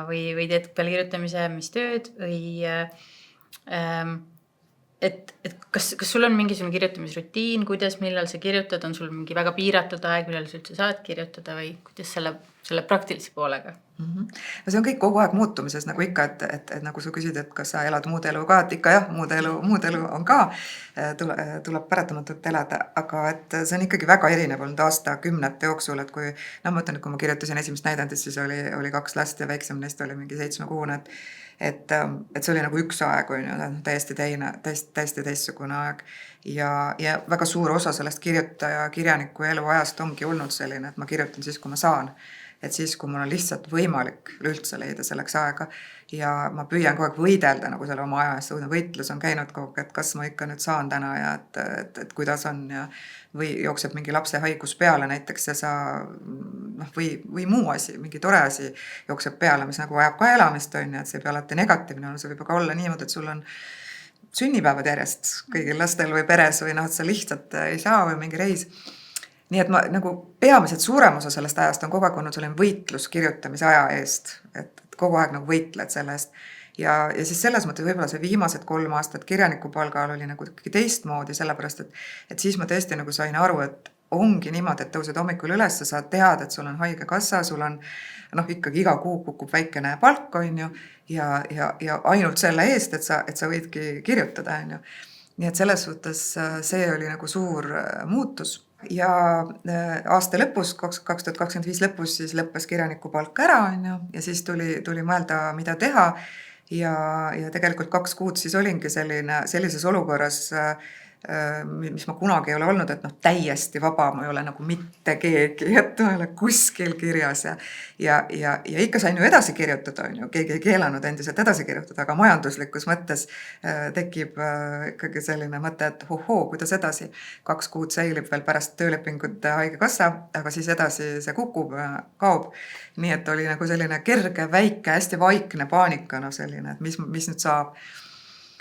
või teed peale kirjutamise mis tööd või et kas sul on mingisugune kirjutamisrutiin, millal sa kirjutad, on sul mingi väga piiratud aeg, millal sa üldse saad kirjutada või kuidas selle praktilise poolega? No see on kõik kogu aeg muutumises, nagu ikka, et nagu sa küsid, et kas sa elad muud elu ka, et ikka jah, muud elu on ka, tuleb paratamatult elada, aga et see on ikkagi väga erinev olnud aastakümnete jooksul, et kui, ma ütlen, et kui ma kirjutasin esimest näidendist, siis oli 2 last ja väiksem neist oli mingi 7-kuune, et see oli nagu üks aeg, täiesti teistsugune aeg ja väga suur osa sellest kirjaniku eluajast ongi olnud selline, et ma kirjutan siis, kui ma saan. Et siis, kui mul on lihtsalt võimalik üldse leida selleks aega ja ma püüan kogu aeg võidelda nagu selle oma aja eest, võitlus on käinud kogu aeg, et kas ma ikka nüüd saan täna ja et kuidas on ja või jookseb mingi lapse haigus peale näiteks ja sa või muu asi, mingi tore asi jookseb peale, mis nagu vajab ka elamist on ja et see ei pea alati negatiivne, see võib ka olla niimoodi, et sul on sünnipäevad järjest kõigil lastel või peres või et sa lihtsalt ei saa või mingi reis. Nii et ma nagu peamiselt suurem osa sellest ajast on kogu aeg olnud selline võitlus kirjutamise aja eest, et kogu aeg nagu võitled selle eest. Ja siis selles mõttes võib-olla see viimased 3 aastat kirjanikupalgal oli nagu teistmoodi, sellepärast, et siis ma tõesti nagu sain aru, et ongi niimoodi, et tõused hommikul üles, sa saad teada, et sul on haigekassa, sul on ikkagi iga kuu kukub väikene palk, on ju, ja ainult selle eest, et sa võidki kirjutada, on ju. Nii et selles suhtes see oli nagu suur muutus. Ja aasta lõpus, 2025 lõpus siis lõppes kirjanikupalk ära, on ju, ja siis tuli mõelda, mida teha ja tegelikult 2 kuud siis olingi sellises olukorras, mis ma kunagi ei ole olnud, et täiesti vaba, ma ei ole nagu mitte keegi, et ma ei ole kuskil kirjas ja ikka sain ju edasi kirjutada, on ju, keegi ei keelanud endiselt edasi kirjutada, aga majanduslikus mõttes tekib ikkagi selline mõte, et kuidas edasi, 2 kuud säilib veel pärast töölepingute haigekassa, aga siis edasi see kaob, nii et oli nagu selline kerge, väike, hästi vaikne paanika, selline, et mis nüüd saab.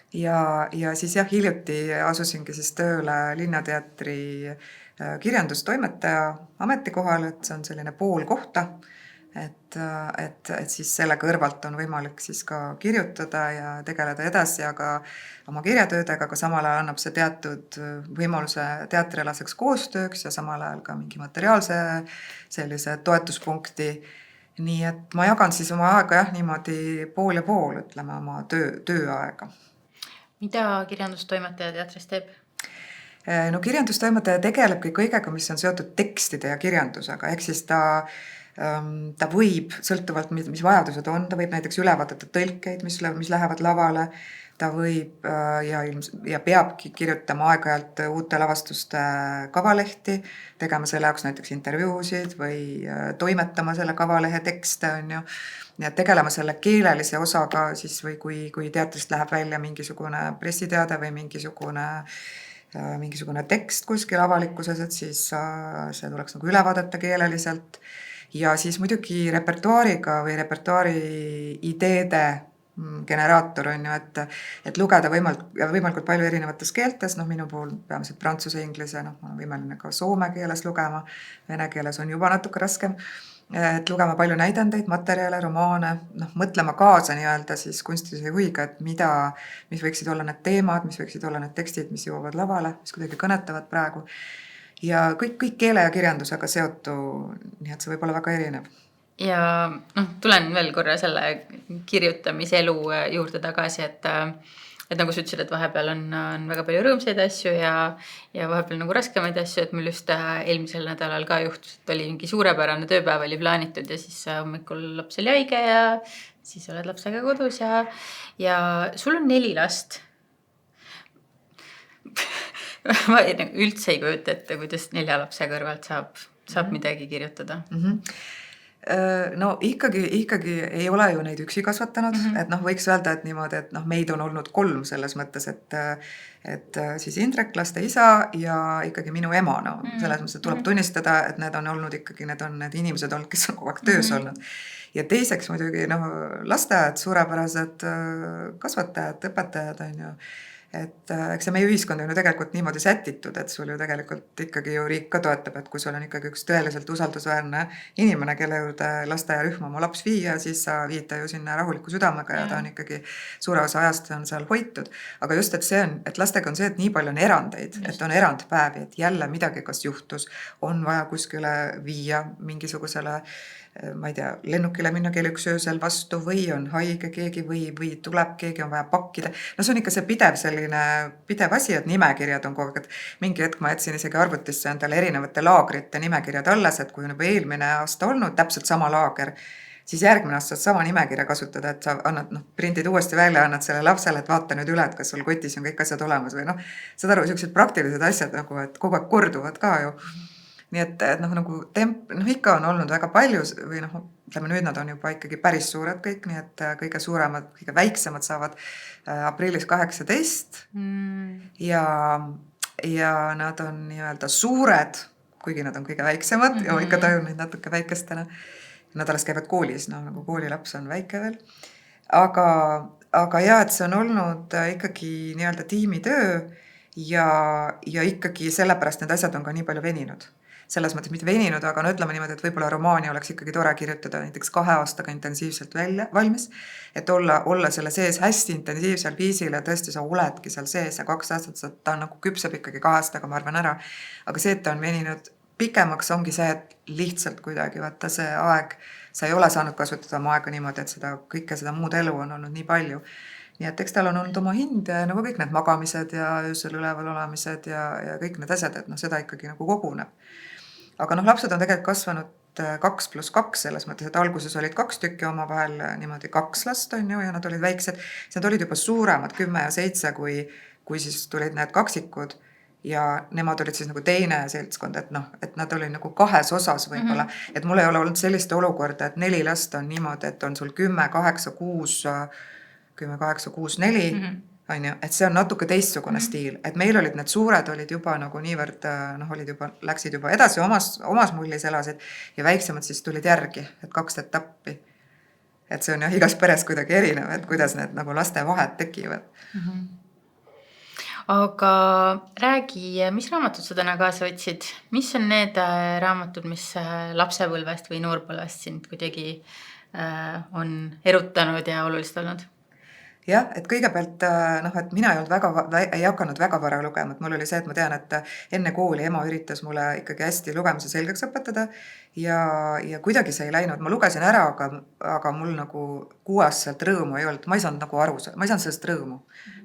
Ja siis jah, hiljuti asusingi siis tööle Linnateatri kirjandustoimetaja ametikohal, et see on selline pool kohta, et siis selle kõrvalt on võimalik siis ka kirjutada ja tegeleda edasi, aga oma kirjatöödega, aga samal ajal annab see teatud võimaluse teatrialaseks koostööks ja samal ajal ka mingi materiaalse sellise toetuspunkti. Nii et ma jagan siis oma aega jah niimoodi pool ja pool, ütleme oma tööaega. Mida kirjandustoimetaja teatris teeb? No kirjandustoimetaja tegelebki kõigega, mis on seotud tekstide ja kirjandusega, ehk siis ta Ta võib, sõltuvalt mis vajadused on, ta võib näiteks üle vaadata tõlkeid, mis lähevad lavale, ta võib ja peabki kirjutama aeg-ajalt uute lavastuste kavalehti, tegema selle jaoks näiteks intervjuusid või toimetama selle kavalehe tekste, on ju. Ja tegelema selle keelelise osaga siis või kui teatrist läheb välja mingisugune pressiteade või mingisugune tekst kuskil avalikkuses, et siis see tuleks nagu üle vaadata keeleliselt. Ja siis muidugi repertuaariga või repertuaari ideede generaator on ju, et lugeda võimalikult palju erinevates keeltes, minu puhul peamiselt prantsuse, inglise, ma olen võimeline ka soome keeles lugema, vene keeles on juba natuke raskem, et lugema palju näidendeid, materjale, romaane, mõtlema kaasa nii-öelda siis kunstilise huviga, et mis võiksid olla need teemad, mis võiksid olla need tekstid, mis jõuavad lavale, mis kuidagi kõnetavad praegu. Ja kõik keele ja kirjandusega seotu, nii et see võib olla väga erinev. Ja tulen veel korra selle kirjutamise elu juurde tagasi, et nagu sa ütlesid, et vahepeal on väga palju rõõmsaid asju ja vahepeal nagu raskemaid asju, et mul just eelmisel nädalal ka juhtus, et oli mingi suurepärane tööpäev oli plaanitud ja siis hommikul laps oli haige ja siis oled lapsega kodus ja sul on 4 last. Ma üldse ei kujuta ette, kuidas 4 lapse kõrvalt saab midagi kirjutada. No ikkagi ei ole ju neid üksi kasvatanud, et võiks öelda, et niimoodi, et meid on olnud 3 selles mõttes, et siis Indrek, laste isa ja ikkagi minu ema, selles mõttes, et tuleb tunnistada, et need on olnud ikkagi, need inimesed olnud, kes on kogu aeg töös olnud. Ja teiseks muidugi lasteajad, suurepärased kasvatajad, õpetajad on ju. Et eks see meie ühiskond on ju tegelikult niimoodi sätitud, et sul ju tegelikult ikkagi ju riik ka toetab, et kui sul on ikkagi üks tõeliselt usaldusväärne inimene, kelle juurde lasteaiarühma oma laps viia, siis sa viid ta ju sinna rahuliku südamega ja ta on ikkagi suure osa ajast on seal hoitud. Aga just, et lastega on see, et nii palju on erandeid, et on erandpäevi, et jälle midagi kas juhtus, on vaja kuskile viia mingisugusele ma ei tea, lennukile minna kell 1 öösel vastu või on haige keegi või tuleb keegi, on vaja pakkida. See on ikka see pidev asi, et nimekirjad on kogu aeg, et mingi hetk ma jätsin isegi arvutisse endale erinevate laagrite nimekirjad alles, et kui on juba eelmine aasta olnud täpselt sama laager, siis järgmine aasta saad sama nimekirja kasutada, et sa annad, prindid uuesti välja, annad selle lapsele, et vaata nüüd üle, et kas sul kotis on kõik asjad olemas või saad aru, sellised praktilised asjad nagu, et kogu aeg korduvad ka ju. Nii et nagu ikka on olnud väga palju või ütleme nüüd nad on juba ikkagi päris suured kõik, nii et kõige suuremad, kõige väiksemad saavad aprillis 18 ja nad on nii-öelda suured, kuigi nad on kõige väiksemad ja ikka tajun neid natuke väikestena. Nad alles käivad koolis, nagu koolilaps on väike veel. Aga ja, et see on olnud ikkagi nii-öelda tiimitöö ja ikkagi sellepärast need asjad on ka nii palju veninud. Selles mõttes mitte veninud, aga ütleme niimoodi, et võib-olla romaani oleks ikkagi tore kirjutada näiteks 2 aastaga intensiivselt valmis, et olla selle sees hästi intensiivsel viisil ja tõesti sa oledki seal sees ja 2 aastat ta nagu küpseb ikkagi 2 aastaga, ma arvan ära. Aga see, et ta on veninud pikemaks, ongi see, et lihtsalt kuidagi vaata see aeg, sa ei ole saanud kasutada oma aega niimoodi, et kõike seda muud elu on olnud nii palju. Nii et eks tal on olnud oma hind ja nagu kõik need magamised ja öösel üleval olemised ja kõik need asjad, et seda ikkagi nagu koguneb. Aga lapsed on tegelikult kasvanud 2+2 selles mõttes, et alguses olid 2 tükki omavahel niimoodi 2 last on ju ja nad olid väiksed. Nad olid juba suuremad 10 ja 7, kui siis tulid need kaksikud ja nemad olid siis nagu teine seltskond, et nad olid nagu 2 osas võib-olla. Et mul ei ole olnud sellist olukorda, et 4 last on niimoodi, et on sul 10, 8, 6, 4 on ju, et see on natuke teistsugune stiil, et meil olid need suured olid juba nagu niivõrd, läksid juba edasi omas mullis elasid ja väiksemad siis tulid järgi, et 2 etappi. Et see on jah igas peres kuidagi erinev, et kuidas need nagu laste vahed tekivad. Aga räägi, mis raamatud sa täna kaasa võtsid? Mis on need raamatud, mis lapsepõlvest või noorpõlvest sind kuidagi on erutanud ja oluliselt olnud? Jah, et kõigepealt, et mina ei hakanud väga vara lugema, et mul oli see, et ma tean, et enne kooli ema üritas mulle ikkagi hästi lugemise selgeks õpetada ja kuidagi see ei läinud, ma lugesin ära, aga mul nagu kuues sealt rõõmu ei olnud, ma ei saanud nagu aru, ma ei saanud sellest rõõmu.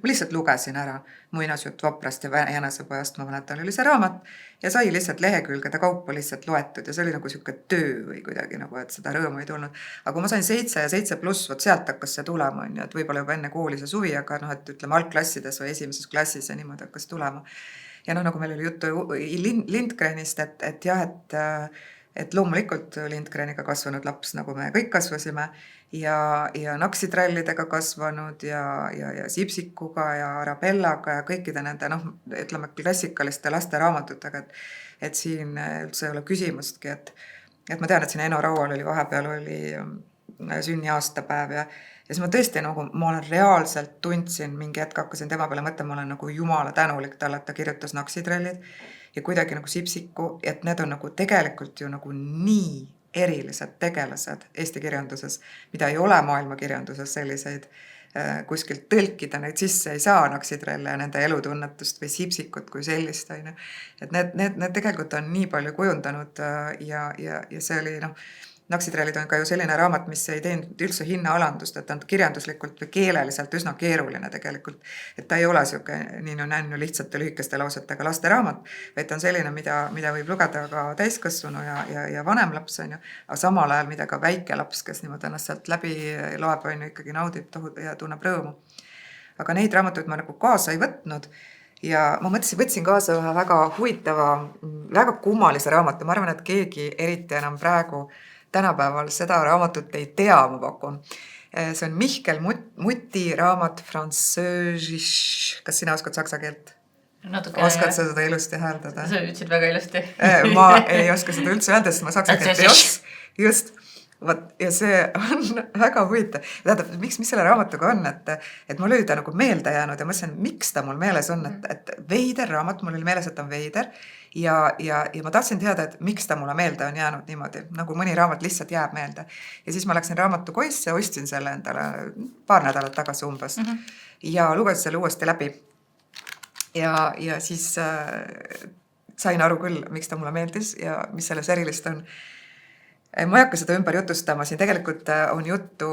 Ma lihtsalt lugesin ära Muinasjutt vaprast ja Jänesepojast, ma mäletan, oli see raamat ja sai lihtsalt lehekülgede kaupa lihtsalt loetud ja see oli nagu sihuke töö või kuidagi nagu, et seda rõõmu ei tulnud. Aga kui ma sain 7 ja 7+, vot sealt hakkas see tulema, on ju, et võib-olla juba enne kooli see suvi, aga noh, et ütleme algklassides või esimeses klassis ja niimoodi hakkas tulema. Ja noh, nagu meil oli juttu Lindgrenist, et jah, et loomulikult Lindgreniga kasvanud laps, nagu me kõik kasvasime ja naksitrallidega kasvanud ja Sipsikuga ja Arabellaga ja kõikide nende, noh, ütleme klassikaliste lasteraamatutega, et siin üldse ei ole küsimustki, et ma tean, et siin Eno Raual oli vahepeal oli sünniaastapäev ja siis ma tõesti nagu, ma olen reaalselt tundsin, mingi hetk hakkasin tema peale mõtlema, ma olen nagu jumala tänulik talle, et ta kirjutas naksitrallid ja kuidagi nagu Sipsiku, et need on nagu tegelikult ju nagu nii erilised tegelased Eesti kirjanduses, mida ei ole maailma kirjanduses selliseid kuskilt tõlkida, neid sisse ei saa naksitralle ja nende elutunnetust või Sipsikut kui sellist, on ju. Et need tegelikult on nii palju kujundanud ja see oli noh, naksitrallid on ka ju selline raamat, mis ei teinud üldse hinnaalandust, et ta on kirjanduslikult või keeleliselt üsna keeruline tegelikult. Et ta ei ole siuke nii lihtsate lühikeste lausetega lasteraamat, vaid ta on selline, mida võib lugeda ka täiskasvanu ja vanem laps, on ju. Aga samal ajal, mida ka väike laps, kes niimoodi ennast sealt läbi loeb, on ju, ikkagi naudib ja tunneb rõõmu. Aga neid raamatuid ma nagu kaasa ei võtnud. Ja ma võtsin kaasa ühe väga huvitava, väga kummalise raamatu. Ma arvan, et keegi eriti enam praegu tänapäeval seda raamatut ei tea, ma pakun. See on Mihkel Muti raamat Französisch. Kas sina oskad saksa keelt? Natuke, oskad sa seda ilusti hääldada? Sa ütlesid väga ilusti. Ma ei oska seda üldse öelda, sest ma saksa keelt ei oska. Just. Ja see on väga huvitav. Tähendab, mis selle raamatuga on, et mul oli ta nagu meelde jäänud ja mõtlesin, miks ta mul meeles on, et veider raamat, mul oli meeles, et on veider ja ma tahtsin teada, et miks ta mulle meelde on jäänud niimoodi, nagu mõni raamat lihtsalt jääb meelde. Ja siis ma läksin raamatukoisse ja ostsin selle endale paar nädalat tagasi umbes ja lugesin selle uuesti läbi. Ja siis sain aru küll, miks ta mulle meeldis ja mis selles erilist on. Ma ei hakka seda ümber jutustama, siin tegelikult on juttu,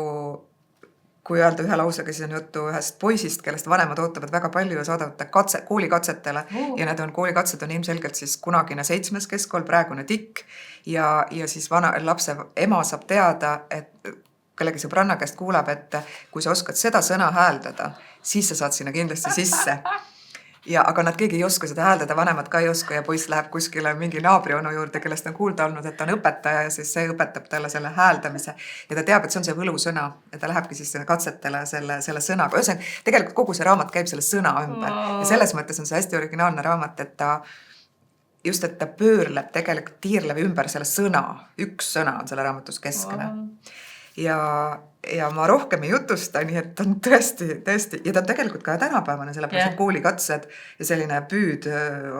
kui öelda ühe lausega, siis on juttu ühest poisist, kellest vanemad ootavad väga palju ja saadavad koolikatsetele. Ja need koolikatsed on ilmselgelt siis kunagine 7. keskkool, praegune tikk ja siis lapse ema saab teada, et kellegi sõbranna käest kuuleb, et kui sa oskad seda sõna hääldada, siis sa saad sinna kindlasti sisse. Aga nad keegi ei oska seda hääldada, vanemad ka ei oska ja poiss läheb kuskile mingi naabrionu juurde, kellest on kuulda olnud, et ta on õpetaja ja siis see õpetab talle selle hääldamise. Ja ta teab, et see on see võlusõna ja ta lähebki siis katsetele selle sõnaga. Tegelikult kogu see raamat käib selle sõna ümber ja selles mõttes on see hästi originaalne raamat, et ta pöörleb, tegelikult tiirleb ümber selle sõna. Üks sõna on selle raamatus keskne. Ja ma rohkem ei jutusta, nii et on tõesti, ja ta on tegelikult ka tänapäevane, sellepärast, et koolikatsed ja selline püüd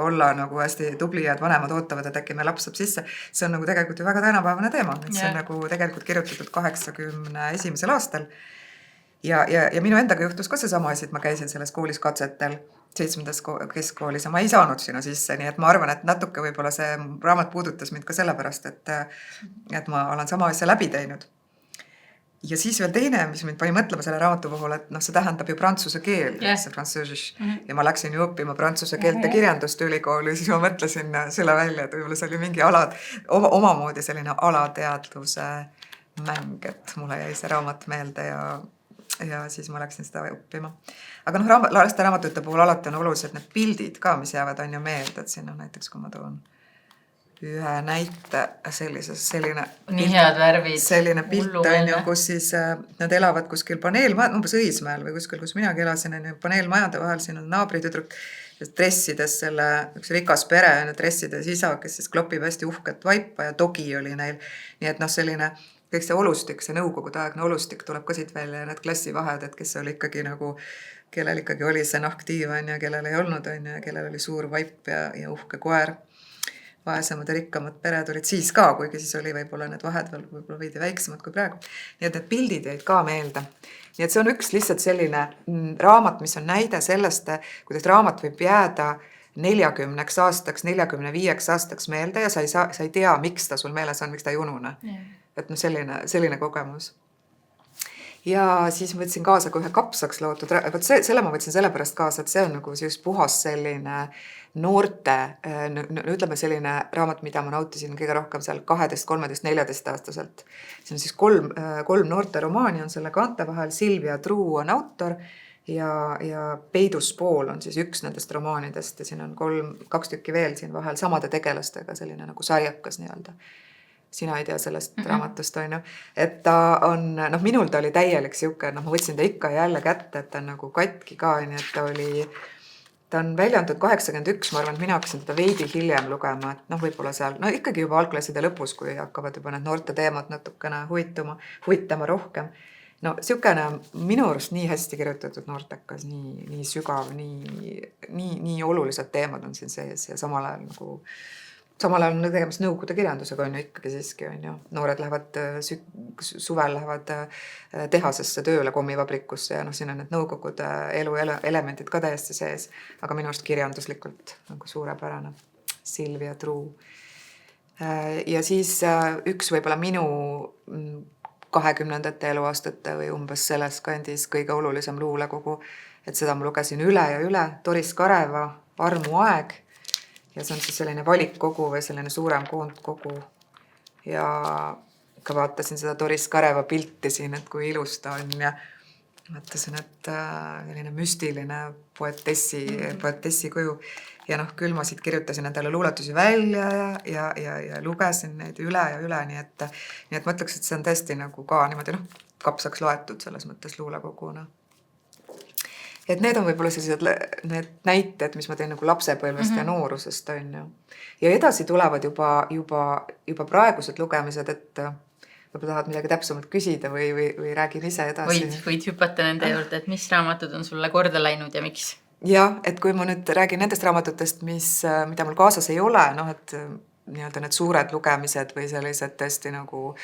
olla nagu hästi tubli ja vanemad ootavad, et äkki me laps saab sisse. See on nagu tegelikult ju väga tänapäevane teema, et see on nagu tegelikult kirjutatud 81. aastal. Ja minu endaga juhtus ka seesama asi, et ma käisin selles koolis katsetel 7. keskkoolis ja ma ei saanud sinna sisse, nii et ma arvan, et natuke võib-olla see raamat puudutas mind ka sellepärast, et ma olen sama asja läbi teinud. Ja siis veel teine, mis mind pani mõtlema selle raamatu puhul, et see tähendab ju prantsuse keel, see Französisch. Ja ma läksin ju õppima prantsuse keelt ja kirjandust ülikooli, siis ma mõtlesin selle välja, et võib-olla see oli mingi omamoodi selline alateadluse mäng, et mulle jäi see raamat meelde ja siis ma läksin seda õppima. Aga laste raamatute puhul alati on olulised need pildid ka, mis jäävad on ju meelde, et siin on näiteks, kui ma toon ühe näite selline nii head värvid, selline pilt on ju, kus siis nad elavad kuskil paneelmajad, umbes Õismäel või kuskil, kus minagi elasin, on ju paneelmajade vahel, siin on naabritüdruk dressides selle üks rikas pere ja dressides isa, kes siis klopib hästi uhket vaipa ja dogi oli neil. Nii et selline kõik see olustik, see nõukogude aegne olustik tuleb ka siit välja ja need klassivahed, et kes oli ikkagi nagu, kellel ikkagi oli see nahktiiv on ja kellel ei olnud on ja kellel oli suur vaip ja uhke koer. Vaesemad ja rikkamad pered olid siis ka, kuigi siis oli võib-olla need vahed veel võib-olla veidi väiksemad kui praegu. Nii et need pildid jäid ka meelde. Nii et see on üks lihtsalt selline raamat, mis on näide sellest, kuidas raamat võib jääda 40 aastaks, 45 aastaks meelde ja sa ei tea, miks ta sul meeles on, miks ta ei unune. Et noh, selline kogemus. Ja siis ma võtsin kaasa ka ühe kapsaks loodud, vot selle ma võtsin sellepärast kaasa, et see on nagu just puhas selline noorte, ütleme selline raamat, mida ma nautisin kõige rohkem seal 12, 13, 14 aastaselt. See on siis kolm noorte romaani on selle kaante vahel, Silvia Truu on autor ja Peidus pool on siis üks nendest romaanidest ja siin on 2 tükki veel siin vahel samade tegelastega, selline nagu sarjakas nii-öelda. Sina ei tea sellest raamatust, on ju. Et ta on, noh, minul ta oli täielik siuke, noh, ma võtsin ta ikka jälle kätte, et ta on nagu katki ka, nii et ta on välja antud 81, ma arvan, et mina hakkasin teda veidi hiljem lugema, et noh, võib-olla seal, no ikkagi juba algklasside lõpus, kui hakkavad juba need noorte teemad natukene huvitama rohkem. No siukene minu arust nii hästi kirjutatud noortekas, nii sügav, nii olulised teemad on siin sees ja samal ajal on tegemist nõukogude kirjandusega on ju ikkagi siiski on ju. Noored lähevad suvel tehasesse tööle kommivabrikusse ja noh, siin on need nõukogude elu elemendid ka täiesti sees, aga minu arust kirjanduslikult nagu suurepärane. Silvia Truu. Ja siis üks võib-olla minu 20. eluaastate või umbes selles kandis kõige olulisem luulekogu, et seda ma lugesin üle ja üle, Doris Kareva Armuaeg. Ja see on siis selline valikkogu või selline suurem koondkogu ja ka vaatasin seda Doris Kareva pilti siin, et kui ilus ta on ja mõtlesin, et selline müstiline poetessi kuju ja noh, küll ma siit kirjutasin endale luuletusi välja ja lugesin neid üle ja üle, nii et ma ütleks, et see on tõesti nagu ka niimoodi kapsaks loetud selles mõttes luulekoguna. Et need on võib-olla sellised need näited, mis ma teen nagu lapsepõlvest ja noorusest on ju. Ja edasi tulevad juba praegused lugemised, et võib-olla tahad midagi täpsemalt küsida või räägin ise edasi. Võid hüpata nende juurde, et mis raamatud on sulle korda läinud ja miks? Jah, et kui ma nüüd räägin nendest raamatutest, mida mul kaasas ei ole, et nii-öelda need suured lugemised või sellised tõesti nagu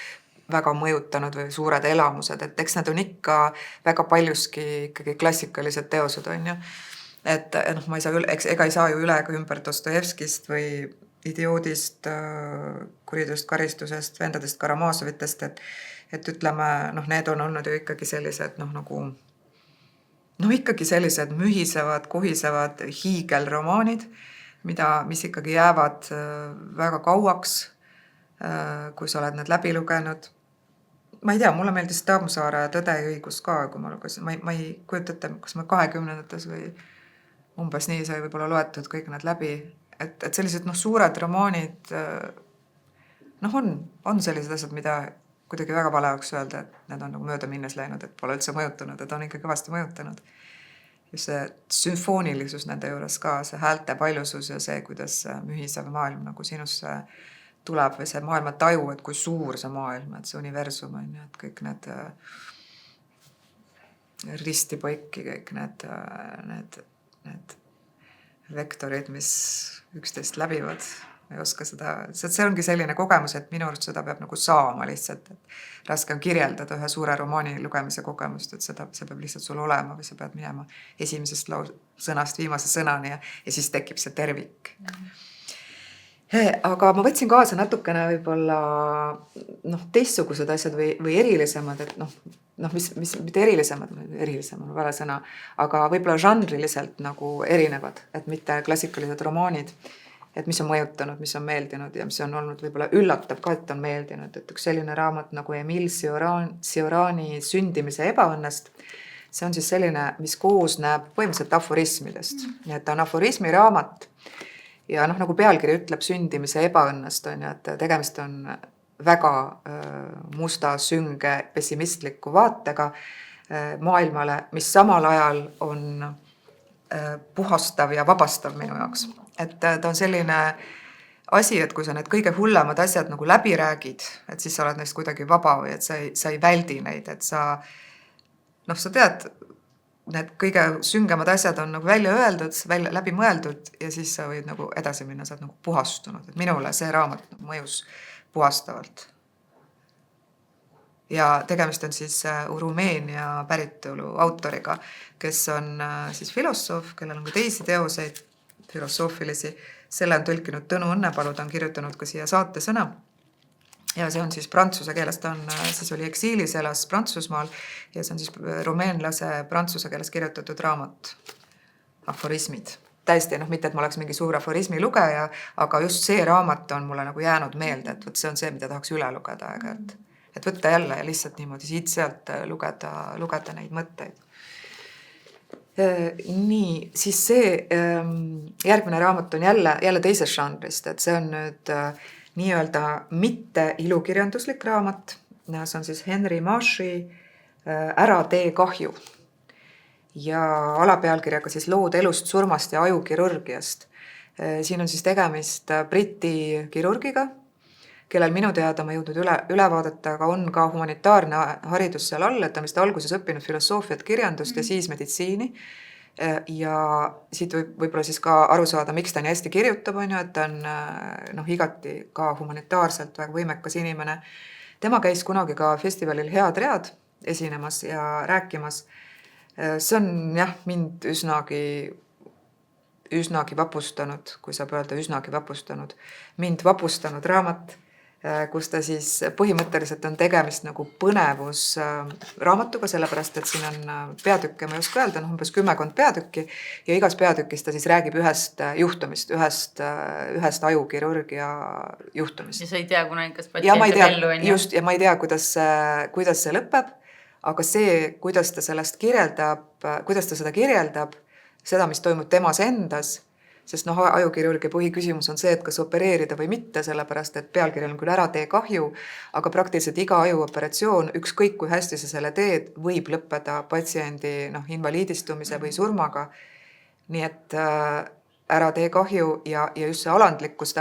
väga mõjutanud või suured elamused, et eks need on ikka väga paljuski ikkagi klassikalised teosed on ju. Et noh, ma ei saa ju üle ega ümber Dostojevskist või Idioodist, Kuritööst karistusest, Vendadest Karamazovitest, et ütleme, noh, need on olnud ju ikkagi sellised ikkagi sellised mühisevad, kohisevad hiigelromaanid, mis ikkagi jäävad väga kauaks, kui sa oled need läbi lugenud. Ma ei tea, mulle meeldis Tammsaare Tõde ja õigus ka, kui ma lugesin. Ma ei kujutate, kas ma 20-ndates või umbes nii sai võib-olla loetud kõik need läbi. Et sellised suured romaanid on sellised asjad, mida kuidagi väga vale oleks öelda, et need on nagu mööda minnes läinud, et pole üldse mõjutanud, et on ikka kõvasti mõjutanud. Ja see sümfoonilisus nende juures ka, see häälte paljusus ja see, kuidas mühisev maailm nagu sinusse tuleb või see maailma taju, et kui suur see maailm, et see universum on ja et kõik need ristipoikki, kõik need vektorid, mis üksteist läbivad, ei oska seda, see ongi selline kogemus, et minu arust seda peab nagu saama lihtsalt, et raske on kirjeldada ühe suure romaani lugemise kogemust, et see peab lihtsalt sul olema või sa pead minema esimesest sõnast viimase sõnani ja siis tekib see tervik. Aga ma võtsin kaasa natukene võib-olla teistsugused asjad või erilisemad, et mis mitte erilisem on vale sõna, aga võib-olla žanriliselt nagu erinevad, et mitte klassikalised romaanid, et mis on mõjutanud, mis on meeldinud ja mis on olnud võib-olla üllatav ka, et on meeldinud, et üks selline raamat nagu Emile Cioran'i Sündimise ebaõnnest, see on siis selline, mis koosneb põhimõtteliselt aforismidest, nii et ta on aforismi raamat. Ja nagu pealkiri ütleb sündimise ebaõnnest on ju, et tegemist on väga musta, sünge, pessimistliku vaatega maailmale, mis samal ajal on puhastav ja vabastav minu jaoks. Et ta on selline asi, et kui sa need kõige hullemad asjad nagu läbi räägid, et siis sa oled neist kuidagi vaba või et sa ei väldi neid, et sa tead, need kõige süngemad asjad on nagu välja öeldud, läbi mõeldud ja siis sa võid nagu edasi minna, sa oled nagu puhastunud. Et minule see raamat mõjus puhastavalt. Ja tegemist on siis Rumeenia päritolu autoriga, kes on siis filosoof, kellel on ka teisi teoseid, filosoofilisi. Selle on tõlkinud Tõnu Õnnepalu, ta on kirjutanud ka siia saatesõna. Ja see on siis prantsuse keeles, ta siis oli eksiilis, elas Prantsusmaal ja see on siis rumeenlase prantsuse keeles kirjutatud raamat Aforismid. Täiesti, mitte et ma oleks mingi suur aforismi lugeja, aga just see raamat on mulle nagu jäänud meelde, et võt see on see, mida tahaks üle lugeda aeg-ajalt. Et võtta jälle ja lihtsalt niimoodi siit-sealt lugeda neid mõtteid. Nii, siis see järgmine raamat on jälle teisest žanrist, et see on nüüd nii-öelda mitte ilukirjanduslik raamat. See on siis Henry Marshi Ära tee kahju. Ja alapealkirjaga siis Lood elust, surmast ja ajukirurgiast. Siin on siis tegemist Briti kirurgiga, kellel minu teada ma jõudnud üle vaadata, aga on ka humanitaarne haridus seal all, et ta on vist alguses õppinud filosoofiat, kirjandust ja siis meditsiini. Ja siit võib-olla siis ka aru saada, miks ta nii hästi kirjutab, et ta on igati ka humanitaarselt väga võimekas inimene. Tema käis kunagi ka festivalil Head read esinemas ja rääkimas. See on mind üsnagi vapustanud, kui saab öelda üsnagi vapustanud, mind vapustanud raamat, kus ta siis põhimõtteliselt on tegemist nagu põnevus raamatuga, sellepärast et siin on peatükke, ma ei oska öelda, umbes 10 peatükki ja igas peatükis ta siis räägib ühest juhtumist, ühest ajukirurgia juhtumist. Ja sa ei tea kunagi, kas patsient ellu on. Just, ja ma ei tea, kuidas see lõpeb, aga see, kuidas ta seda kirjeldab, seda, mis toimub temas endas, sest ajukirurgia põhiküsimus on see, et kas opereerida või mitte, sellepärast et pealkirjal on küll Ära tee kahju, aga praktiliselt iga ajuoperatsioon, ükskõik kui hästi sa selle teed, võib lõppeda patsiendi invaliidistumise või surmaga. Nii et Ära tee kahju ja just see alandlikkus,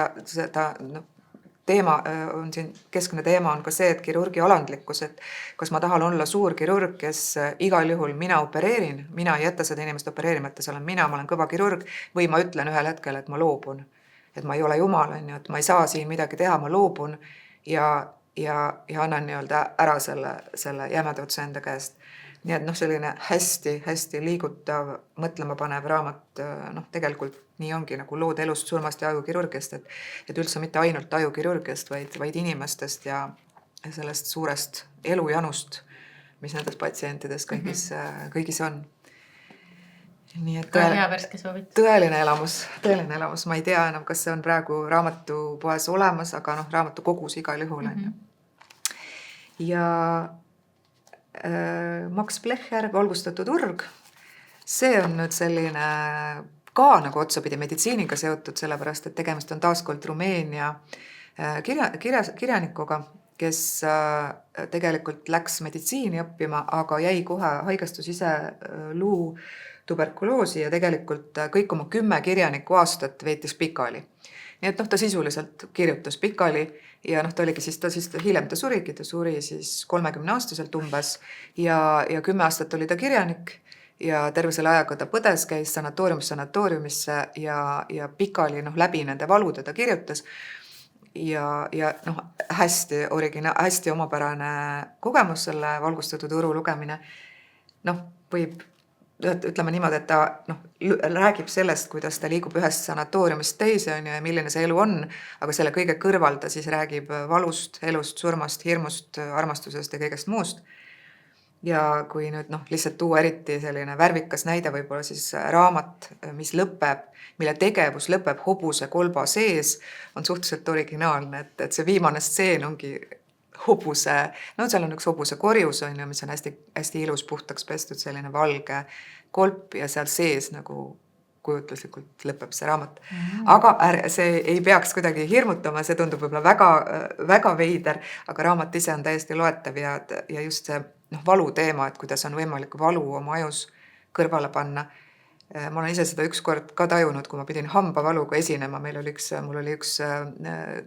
teema on siin, keskne teema on ka see, et kirurgi alandlikkus, et kas ma tahan olla suur kirurg, kes igal juhul mina opereerin, mina ei jäta seda inimest opereerimata, see olen mina, ma olen kõva kirurg, või ma ütlen ühel hetkel, et ma loobun, et ma ei ole jumal, et ma ei saa siin midagi teha, ma loobun ja annan nii-öelda ära selle jämeda otsa enda käest. Nii et selline hästi liigutav, mõtlema panev raamat, tegelikult nii ongi nagu Lood elust, surmast ja ajukirurgiast, et üldse mitte ainult ajukirurgiast, vaid inimestest ja sellest suurest elujanust, mis nendes patsientides kõigis on. Nii et hea värske soovit. Tõeline elamus, ma ei tea enam, kas see on praegu raamatupoes olemas, aga raamatukogus igal juhul on. Ja Max Blecher, Valgustatud urg. See on nüüd selline ka nagu otsapidi meditsiiniga seotud, sellepärast, et tegemist on taaskord Rumeenia kirjanikuga, kes tegelikult läks meditsiini õppima, aga jäi kohe haigestus ise luu tuberkuloosi ja tegelikult kõik oma 10 kirjaniku aastat veetis pikali. Nii et ta sisuliselt kirjutas pikali ja ta oligi siis hiljem ta surigi, ta suri siis 30-aastaselt umbes ja 10 aastat oli ta kirjanik ja terve selle ajaga ta põdes, käis sanatooriumisse ja pikali läbi nende valude ta kirjutas ja hästi omapärane kogemus selle Valgustatud uru lugemine. Ütleme niimoodi, et ta räägib sellest, kuidas ta liigub ühest sanatooriumist teise ja milline see elu on, aga selle kõige kõrval ta siis räägib valust, elust, surmast, hirmust, armastusest ja kõigest muust. Ja kui nüüd lihtsalt tuua eriti selline värvikas näide võib-olla siis raamat, mille tegevus lõpeb hobuse kolba sees, on suhteliselt originaalne, et see viimane stseen ongi hobuse, seal on üks hobuse korjus, mis on hästi ilus puhtaks pestud, selline valge kolp ja seal sees nagu kujutluslikult lõpeb see raamat. Aga see ei peaks kuidagi hirmutama, see tundub võib-olla väga, väga veider, aga raamat ise on täiesti loetav ja just see valu teema, et kuidas on võimalik valu oma ajus kõrvale panna. Ma olen ise seda ükskord ka tajunud, kui ma pidin hambavaluga esinema. Mul oli üks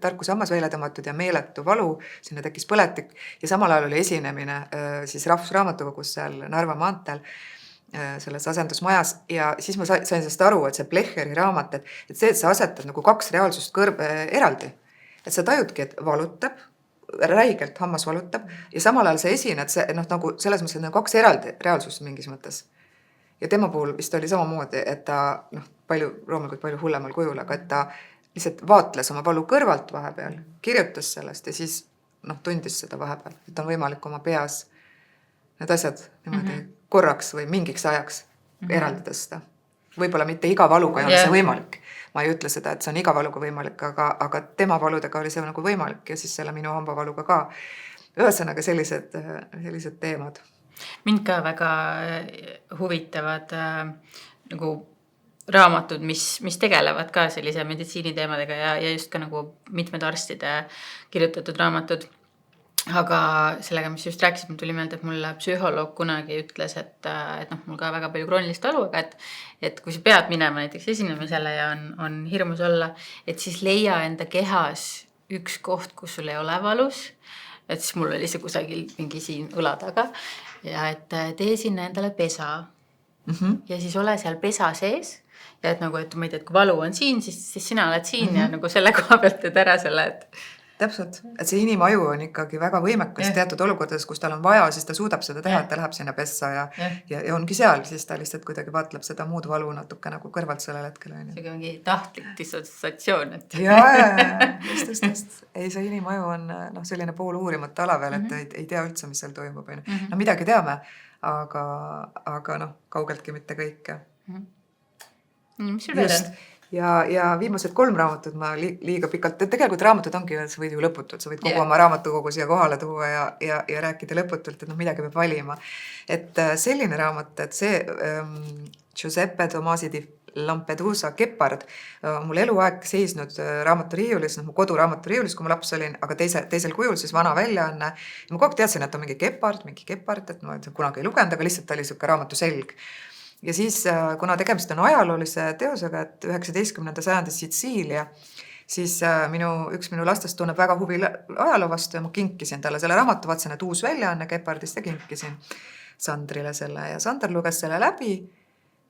tarkushammas välja tõmmatud ja meeletu valu, sinna tekkis põletik ja samal ajal oli esinemine siis Rahvusraamatukogus seal Narva maanteel selles asendusmajas ja siis ma sain sellest aru, et see Blecheri raamat, et sa asetad nagu 2 reaalsust eraldi. Et sa tajudki, et valutab, räigelt hammas valutab ja samal ajal sa esined nagu selles mõttes, et 2 eraldi reaalsust mingis mõttes. Ja tema puhul vist oli samamoodi, et ta loomulikult palju hullemal kujul, aga et ta lihtsalt vaatles oma valu kõrvalt vahepeal, kirjutas sellest ja siis tundis seda vahepeal, et on võimalik oma peas need asjad niimoodi korraks või mingiks ajaks eraldi tõsta. Võib-olla mitte iga valuga ei ole see võimalik. Ma ei ütle seda, et see on iga valuga võimalik, aga tema valudega oli see nagu võimalik ja siis selle minu hambavaluga ka. Ühesõnaga sellised teemad. Mind ka väga huvitavad nagu raamatud, mis tegelevad ka sellise meditsiiniteemadega ja just ka nagu mitmed arstide kirjutatud raamatud. Aga sellega, mis just rääkisid, mul tuli meelde, et mulle psühholoog kunagi ütles, et mul ka väga palju kroonilist valu, aga et kui sa pead minema näiteks esinemisele ja on hirmus olla, et siis leia enda kehas üks koht, kus sul ei ole valus, et siis mul oli see kusagil mingi siin õla taga ja et tee sinna endale pesa ja siis ole seal pesa sees ja et nagu, et ma ei tea, et kui valu on siin, siis sina oled siin ja nagu selle koha pealt teed ära selle, et täpselt, et see inimaju on ikkagi väga võimekas teatud olukordades, kus tal on vaja, siis ta suudab seda teha, et ta läheb sinna pessa ja ongi seal, siis ta lihtsalt kuidagi vaatleb seda muud valu natuke nagu kõrvalt sellel hetkel. See on mingi tahtlik dissotsiatsioon. Just. Ei, see inimaju on selline pool uurimata ala veel, et ei tea üldse, mis seal toimub. Midagi teame, aga kaugeltki mitte kõike. Mis sul veel on? Ja viimased 3 raamatut ma liiga pikalt, tegelikult raamatud ongi, sa võid ju lõputult, sa võid kogu oma raamatukogu siia kohale tuua ja rääkida lõputult, et midagi peab valima. Et selline raamat, et see Giuseppe Tomasi di Lampedusa Gepard, mul eluaeg seisnud raamaturiiulis, mu koduraamaturiiulis, kui ma laps olin, aga teisel kujul siis vana väljaanne. Ja ma kogu aeg teadsin, et on mingi gepard, et ma kunagi ei lugenud, aga lihtsalt oli siuke raamatu selg. Ja siis, kuna tegemist on ajaloolise teosega, et 19. sajandi Sitsiilia, siis üks minu lastest tunneb väga huvi ajaloo vastu ja ma kinkisin talle selle raamatu, vaatasin, et uus väljaanne Gepardist ja kinkisin Sandrile selle. Ja Sander luges selle läbi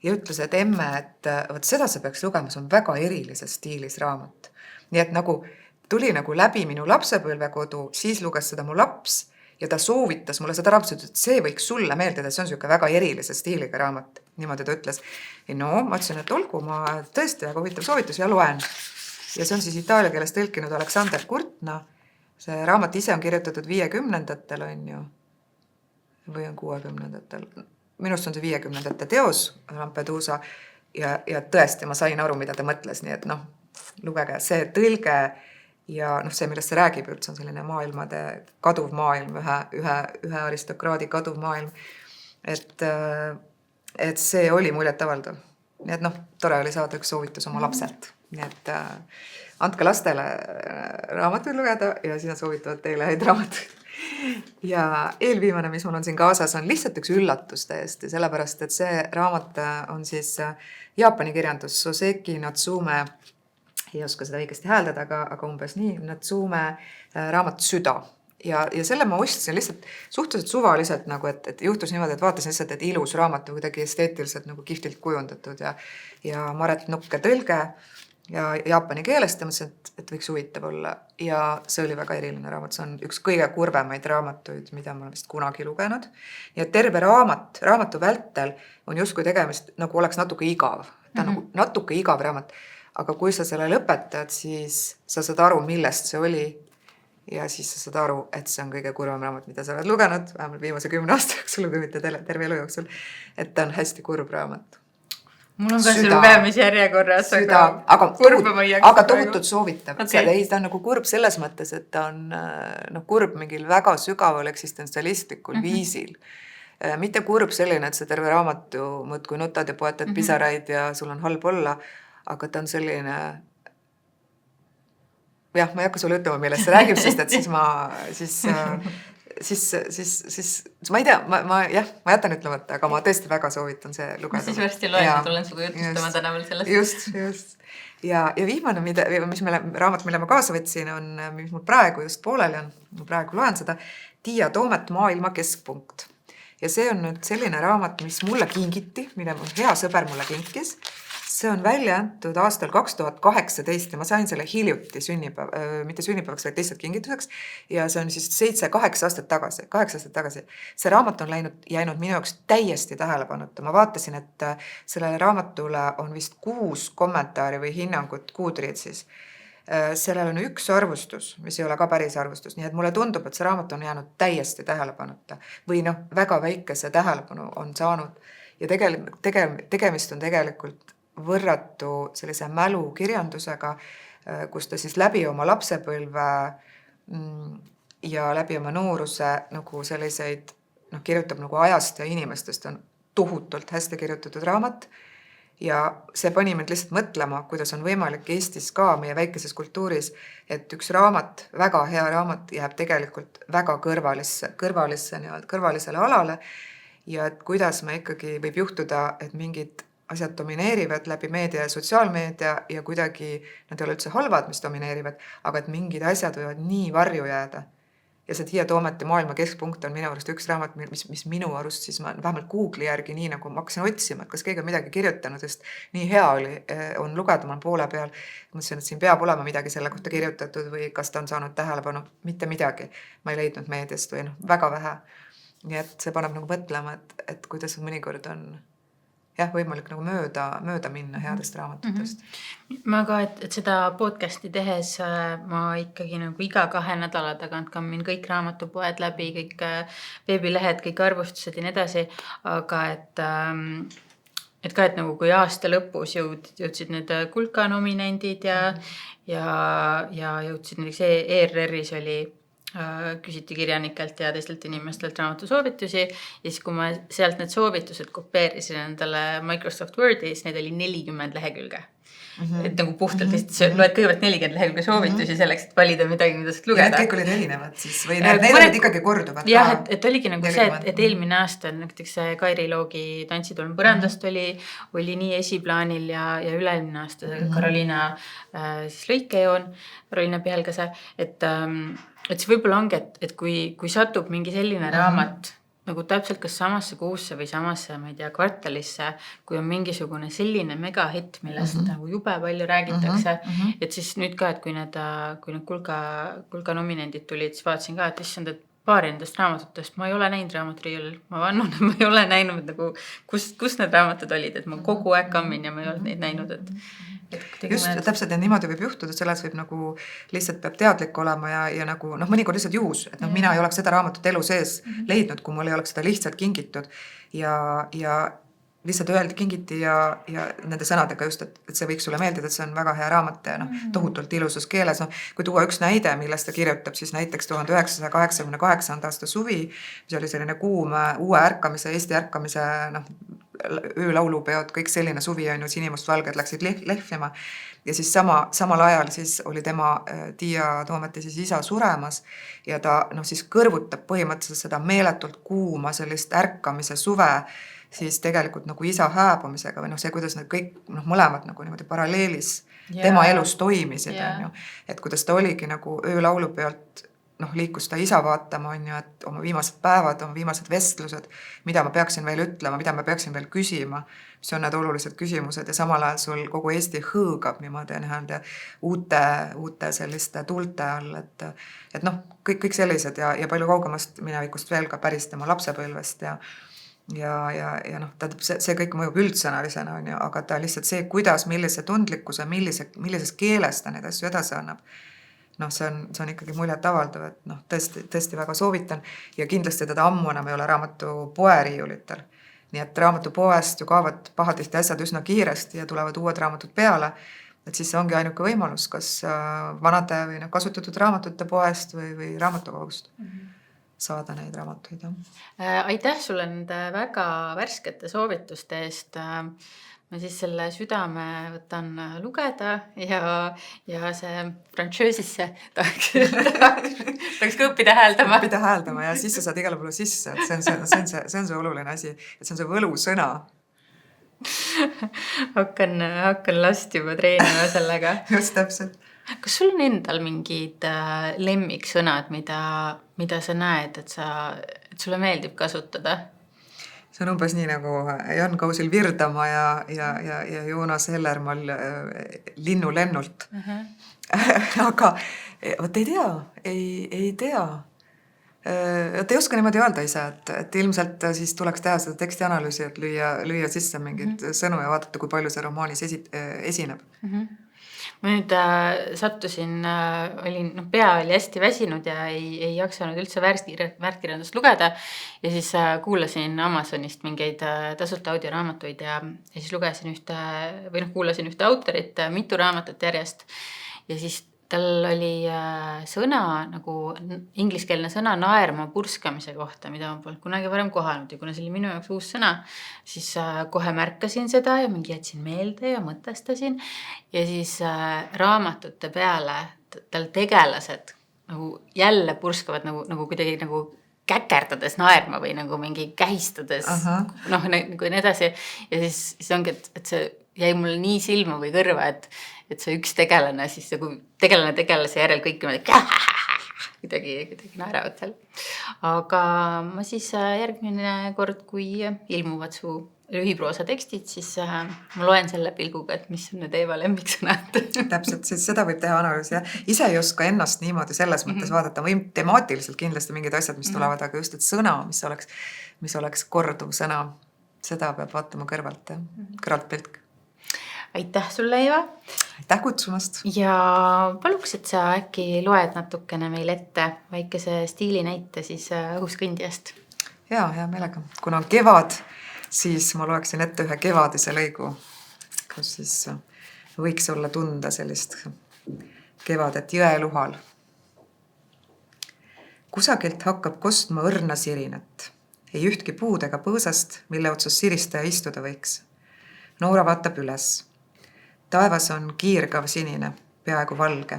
ja ütles, et emme, et seda sa peaks lugema, see on väga erilises stiilis raamat. Nii et nagu tuli nagu läbi minu lapsepõlvekodu, siis luges seda mu laps ja ta soovitas mulle seda raamatut, et see võiks sulle meeldida, see on siuke väga erilise stiiliga raamat. Niimoodi ta ütles. Ma ütlesin, et olgu, ma tõesti väga huvitav soovitus ja loen. Ja see on siis itaalia keeles tõlkinud Aleksander Kurtna. See raamat ise on kirjutatud 50-ndatel on ju. Või on 60-ndatel. Minust on see 50-ndate teos Lampedusa ja tõesti ma sain aru, mida ta mõtles. Nii et lugege see tõlge ja see, millest see räägib üldse, on selline maailmade kaduv maailm, ühe aristokraadi kaduv maailm. Et see oli muljetavaldav. Nii et tore oli saada üks soovitus oma lapselt. Nii et andke lastele raamatuid lugeda ja siis nad soovitavad teile häid raamatuid. Ja eelviimane, mis mul on siin kaasas, on lihtsalt üks üllatus täiesti, sellepärast, et see raamat on siis Jaapani kirjandus Soseki Natsume, ei oska seda õigesti hääldada, aga umbes nii, Natsume raamat Süda. Ja selle ma ostsin lihtsalt suhteliselt suvaliselt, et juhtus niimoodi, et vaatasin lihtsalt, et ilus raamat kuidagi esteetiliselt kihvtilt kujundatud ja Maret Nukke tõlge ja jaapani keelest ja mõtlesin, et võiks huvitav olla. Ja see oli väga eriline raamat, see on üks kõige kurvemaid raamatuid, mida ma olen vist kunagi lugenud. Ja terve raamatu vältel on justkui tegemist, nagu oleks natuke igav. Ta on natuke igav raamat. Aga kui sa selle lõpetad, siis sa saad aru, millest see oli. Ja siis sa saad aru, et see on kõige kurvam raamat, mida sa oled lugenud, vähemalt viimase 10 aasta jooksul, kui mitte terve elu jooksul. Et ta on hästi kurb raamat. Mul on ka see lugemisjärjekorras, aga tohutult soovitav. Ta on nagu kurb selles mõttes, et ta on kurb mingil väga sügaval eksistentsialistlikul viisil. Mitte kurb selline, et sa terve raamatu mõt, kui nutad ja poetad pisaraid ja sul on halb olla, aga ta on selline... Jah, ma ei hakka sulle ütlema, millest see räägib, sest et siis ma ei tea, ma jätan ütlemata, aga ma tõesti väga soovitan see lugeda. Siis varsti loen ja tulen sugu jutustama täna veel sellest. Just. Ja viimane raamat, mille ma kaasa võtsin, on, mis mul praegu just pooleli on, ma praegu loen seda, Tiia Toomet Maailma keskpunkt. Ja see on nüüd selline raamat, mis mulle kingiti, mille hea sõber mulle kinkis. see on välja antud aastal 2018 ja ma sain selle hiljuti mitte sünnipäevaks, vaid lihtsalt kingituseks. Ja see on siis 8 aastat tagasi. See raamat on jäänud minu jaoks täiesti tähelepanuta. Ma vaatasin, et sellele raamatule on vist 6 kommentaari või hinnangut Goodreadsis. Sellel on 1 arvustus, mis ei ole ka päris arvustus, nii et mulle tundub, et see raamat on jäänud täiesti tähelepanuta või väga väikese tähelepanu on saanud. Ja tegemist on tegelikult võrratu sellise mälukirjandusega, kus ta siis läbi oma lapsepõlve ja läbi oma nooruse nagu selliseid kirjutab nagu ajast ja inimestest, on tohutult hästi kirjutatud raamat. Ja see pani mind lihtsalt mõtlema, kuidas on võimalik Eestis ka meie väikeses kultuuris, et üks raamat, väga hea raamat jääb tegelikult väga kõrvalisele alale ja et kuidas me ikkagi võib juhtuda, et mingid asjad domineerivad läbi meedia ja sotsiaalmeedia ja kuidagi nad ei ole üldse halvad, mis domineerivad, aga et mingid asjad võivad nii varju jääda. Ja see Tiia Toometi Maailma keskpunkt on minu arust üks raamat, mis minu arust siis ma vähemalt Google'i järgi nii nagu ma hakkasin otsima, et kas keegi on midagi kirjutanud, sest nii hea on lugeda, ma olen poole peal. Mõtlesin, et siin peab olema midagi selle kohta kirjutatud või kas ta on saanud tähelepanu, mitte midagi. Ma ei leidnud meediast või väga vähe. Nii et see paneb nagu mõtlema, et kuidas mõnikord on võimalik nagu mööda minna headest raamatutest. Ma ka, et seda podcasti tehes ma ikkagi nagu iga 2 nädala tagant kammin kõik raamatupoed läbi, kõik veebilehed, kõik arvustused ja nii edasi, aga et nagu kui aasta lõpus jõudsid need Kulka nominendid ja jõudsid näiteks ERR-is oli küsiti kirjanikelt ja teistelt inimestelt raamatusoovitusi ja siis kui ma sealt need soovitused kopeerisin endale Microsoft Wordis, neid oli 40 lehekülge. Et nagu puhtalt loed kõigepealt 40 lehekülge soovitusi selleks, et valida midagi, mida saad lugeda. Ja need kõik olid erinevad siis või need olid ikkagi korduvad? Jah, et oligi nagu see, et eelmine aasta näiteks Kairi Loogi Tantsitulm põrandast oli nii esiplaanil ja üle-eelmine aasta Karoliina siis lõikejoon, Karoliina Pihelgase, et see võib-olla ongi, et kui satub mingi selline raamat nagu täpselt kas samasse kuusse või samasse, ma ei tea, kvartalisse, kui on mingisugune selline megahitt, millest nagu jube palju räägitakse, et siis nüüd ka, et kui need Kulka nominendid tulid, siis vaatasin ka, et issand, et paari nendest raamatutest ma ei ole näinud raamaturiiul, ma vannon, et ma ei ole näinud nagu, kus need raamatud olid, et ma kogu aeg kammin ja ma ei ole neid näinud, just, täpselt ja niimoodi võib juhtuda, selles võib nagu lihtsalt peab teadlik olema ja nagu mõnikord lihtsalt juhus, et mina ei oleks seda raamatut elu sees leidnud, kui mul ei oleks seda lihtsalt kingitud ja lihtsalt öeldi kingiti ja nende sõnadega just, et see võiks sulle meeldida, et see on väga hea raamat ja tohutult ilusas keeles. Kui tuua üks näide, millest ta kirjutab, siis näiteks 1988. aasta suvi, mis oli selline kuum uue ärkamise, Eesti ärkamise öölaulupeod, kõik selline suvi on ju, sinimustvalged läksid lehvima ja siis samal ajal siis oli tema Tiia Toometi siis isa suremas ja ta siis kõrvutab põhimõtteliselt seda meeletult kuuma sellist ärkamise suve siis tegelikult nagu isa hääbumisega või see, kuidas need kõik mõlemad nagu niimoodi paralleelis tema elus toimisid, on ju. Et kuidas ta oligi nagu öölaulu pealt liikus ta isa vaatama, on ju, et oma viimased päevad, oma viimased vestlused, mida ma peaksin veel ütlema, mida ma peaksin veel küsima, mis on need olulised küsimused ja samal ajal sul kogu Eesti hõõgab niimoodi uute selliste tuulte all, et kõik sellised ja palju kaugemast minevikust veel ka päris tema lapsepõlvest ja see kõik mõjub üldsõnalisena, on ju, aga ta lihtsalt see, kuidas, millise tundlikkuse, millises keeles ta neid asju edasi annab, see on ikkagi muljet avaldav, et tõesti väga soovitan ja kindlasti teda ammu enam ei ole raamatu poeriiulitel. Nii et raamatupoest ju kaovad pahatihti asjad üsna kiiresti ja tulevad uued raamatud peale, et siis see ongi ainuke võimalus, kas vanade või kasutatud raamatute poest või raamatukogust saada neid raamatuid. Aitäh sulle nende väga värskete soovituste eest. Ma siis selle südame võtan lugeda ja see franchöösisse tahaks ka õppida hääldama. Õppida hääldama ja siis sa saad igale poole sisse, et see on see oluline asi, et see on see võlusõna. Hakkan last juba treenima sellega. Just täpselt. Kas sul on endal mingid lemmiksõnad, mida sa näed, et sulle meeldib kasutada? see on umbes nii nagu Jan Kausil Virdamaa ja Joonas Hellermaal Linnulennult. Aga vot ei tea. Et ei oska niimoodi öelda ise, et ilmselt siis tuleks teha seda tekstianalüüsi, et lüüa sisse mingid sõnu ja vaadata, kui palju see romaanis esineb. Ma nüüd sattusin, pea oli hästi väsinud ja ei jaksanud üldse väärtkirjandust lugeda ja siis kuulasin Amazonist mingeid tasuta audioraamatuid ja siis kuulasin ühte autorit mitu raamatut järjest ja siis tal oli sõna, nagu ingliskeelne sõna naerma purskamise kohta, mida ma polnud kunagi varem kohanud ja kuna see oli minu jaoks uus sõna, siis kohe märkasin seda ja mingi jätsin meelde ja mõtestasin ja siis raamatute peale tal tegelased nagu jälle purskavad nagu kuidagi nagu käkerdades naerma või nagu mingi kähistades, nagu nii edasi ja siis ongi, et see jäi mulle nii silma või kõrva, et see üks tegelane siis nagu tegelase järel kõik kuidagi naeravad seal. Aga ma siis järgmine kord, kui ilmuvad su lühiproosa tekstid, siis ma loen selle pilguga, et mis on need Eeva lemmiksõnad. Täpselt, siis seda võib teha analüüsi. Ise ei oska ennast niimoodi selles mõttes vaadata, või temaatiliselt kindlasti mingid asjad, mis tulevad, aga just, et sõna, mis oleks korduv sõna, seda peab vaatama kõrvalt pilk. Aitäh sulle, Eeva! Aitäh kutsumast! Ja paluks, et sa äkki loed natukene meil ette väikese stiilinäite siis õhuskõndijast. Hea meelega. Kuna on kevad, siis ma loeksin ette ühe kevadise lõigu, kus siis võiks olla tunda sellist kevadet jõeluhal. Kusagilt hakkab kostma õrna sirinet. Ei ühtki puud ega põõsast, mille otsas siristaja istuda võiks. Noora vaatab üles. Taevas on kiirgav sinine, peaaegu valge.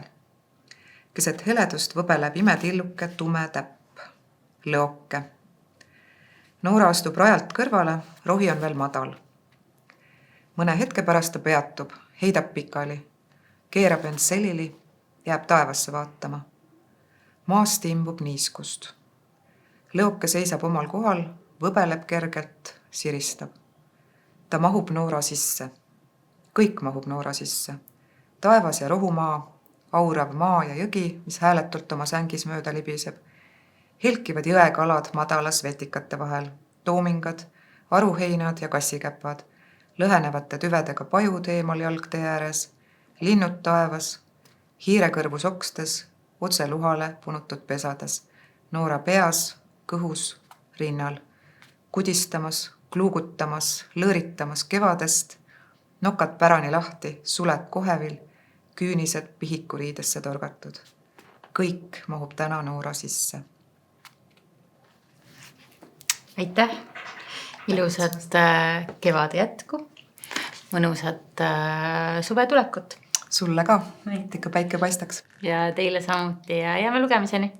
Keset heledust võbeleb imetilluke tume täpp. Lõoke. Noora astub rajalt kõrvale, rohi on veel madal. Mõne hetke pärast ta peatub, heidab pikali, keerab end selili, jääb taevasse vaatama. Maast imbub niiskust. Lõoke seisab omal kohal, võbeleb kergelt, siristab. Ta mahub Noora sisse. Kõik mahub Noora sisse. Taevas ja rohumaa, aurav maa ja jõgi, mis hääletult oma sängis mööda libiseb. Helkivad jõekalad madalas vetikate vahel, toomingad, aruheinad ja kassikäpad, lõhenevate tüvedega pajud eemal jalgtee ääres, linnud taevas, hiirekõrvus okstes, otse luhale punutud pesades, Noora peas, kõhus, rinnal, kudistamas, kluugutamas, lõõritamas kevadest, nokad pärani lahti, suled kohevil, küünised pihikuriidesse torgatud. Kõik mahub täna Noora sisse. Aitäh! Ilusat kevade jätku, mõnusat suve tulekut. Sulle ka, et ikka päike paistaks. Ja teile samuti ja jääme lugemiseni.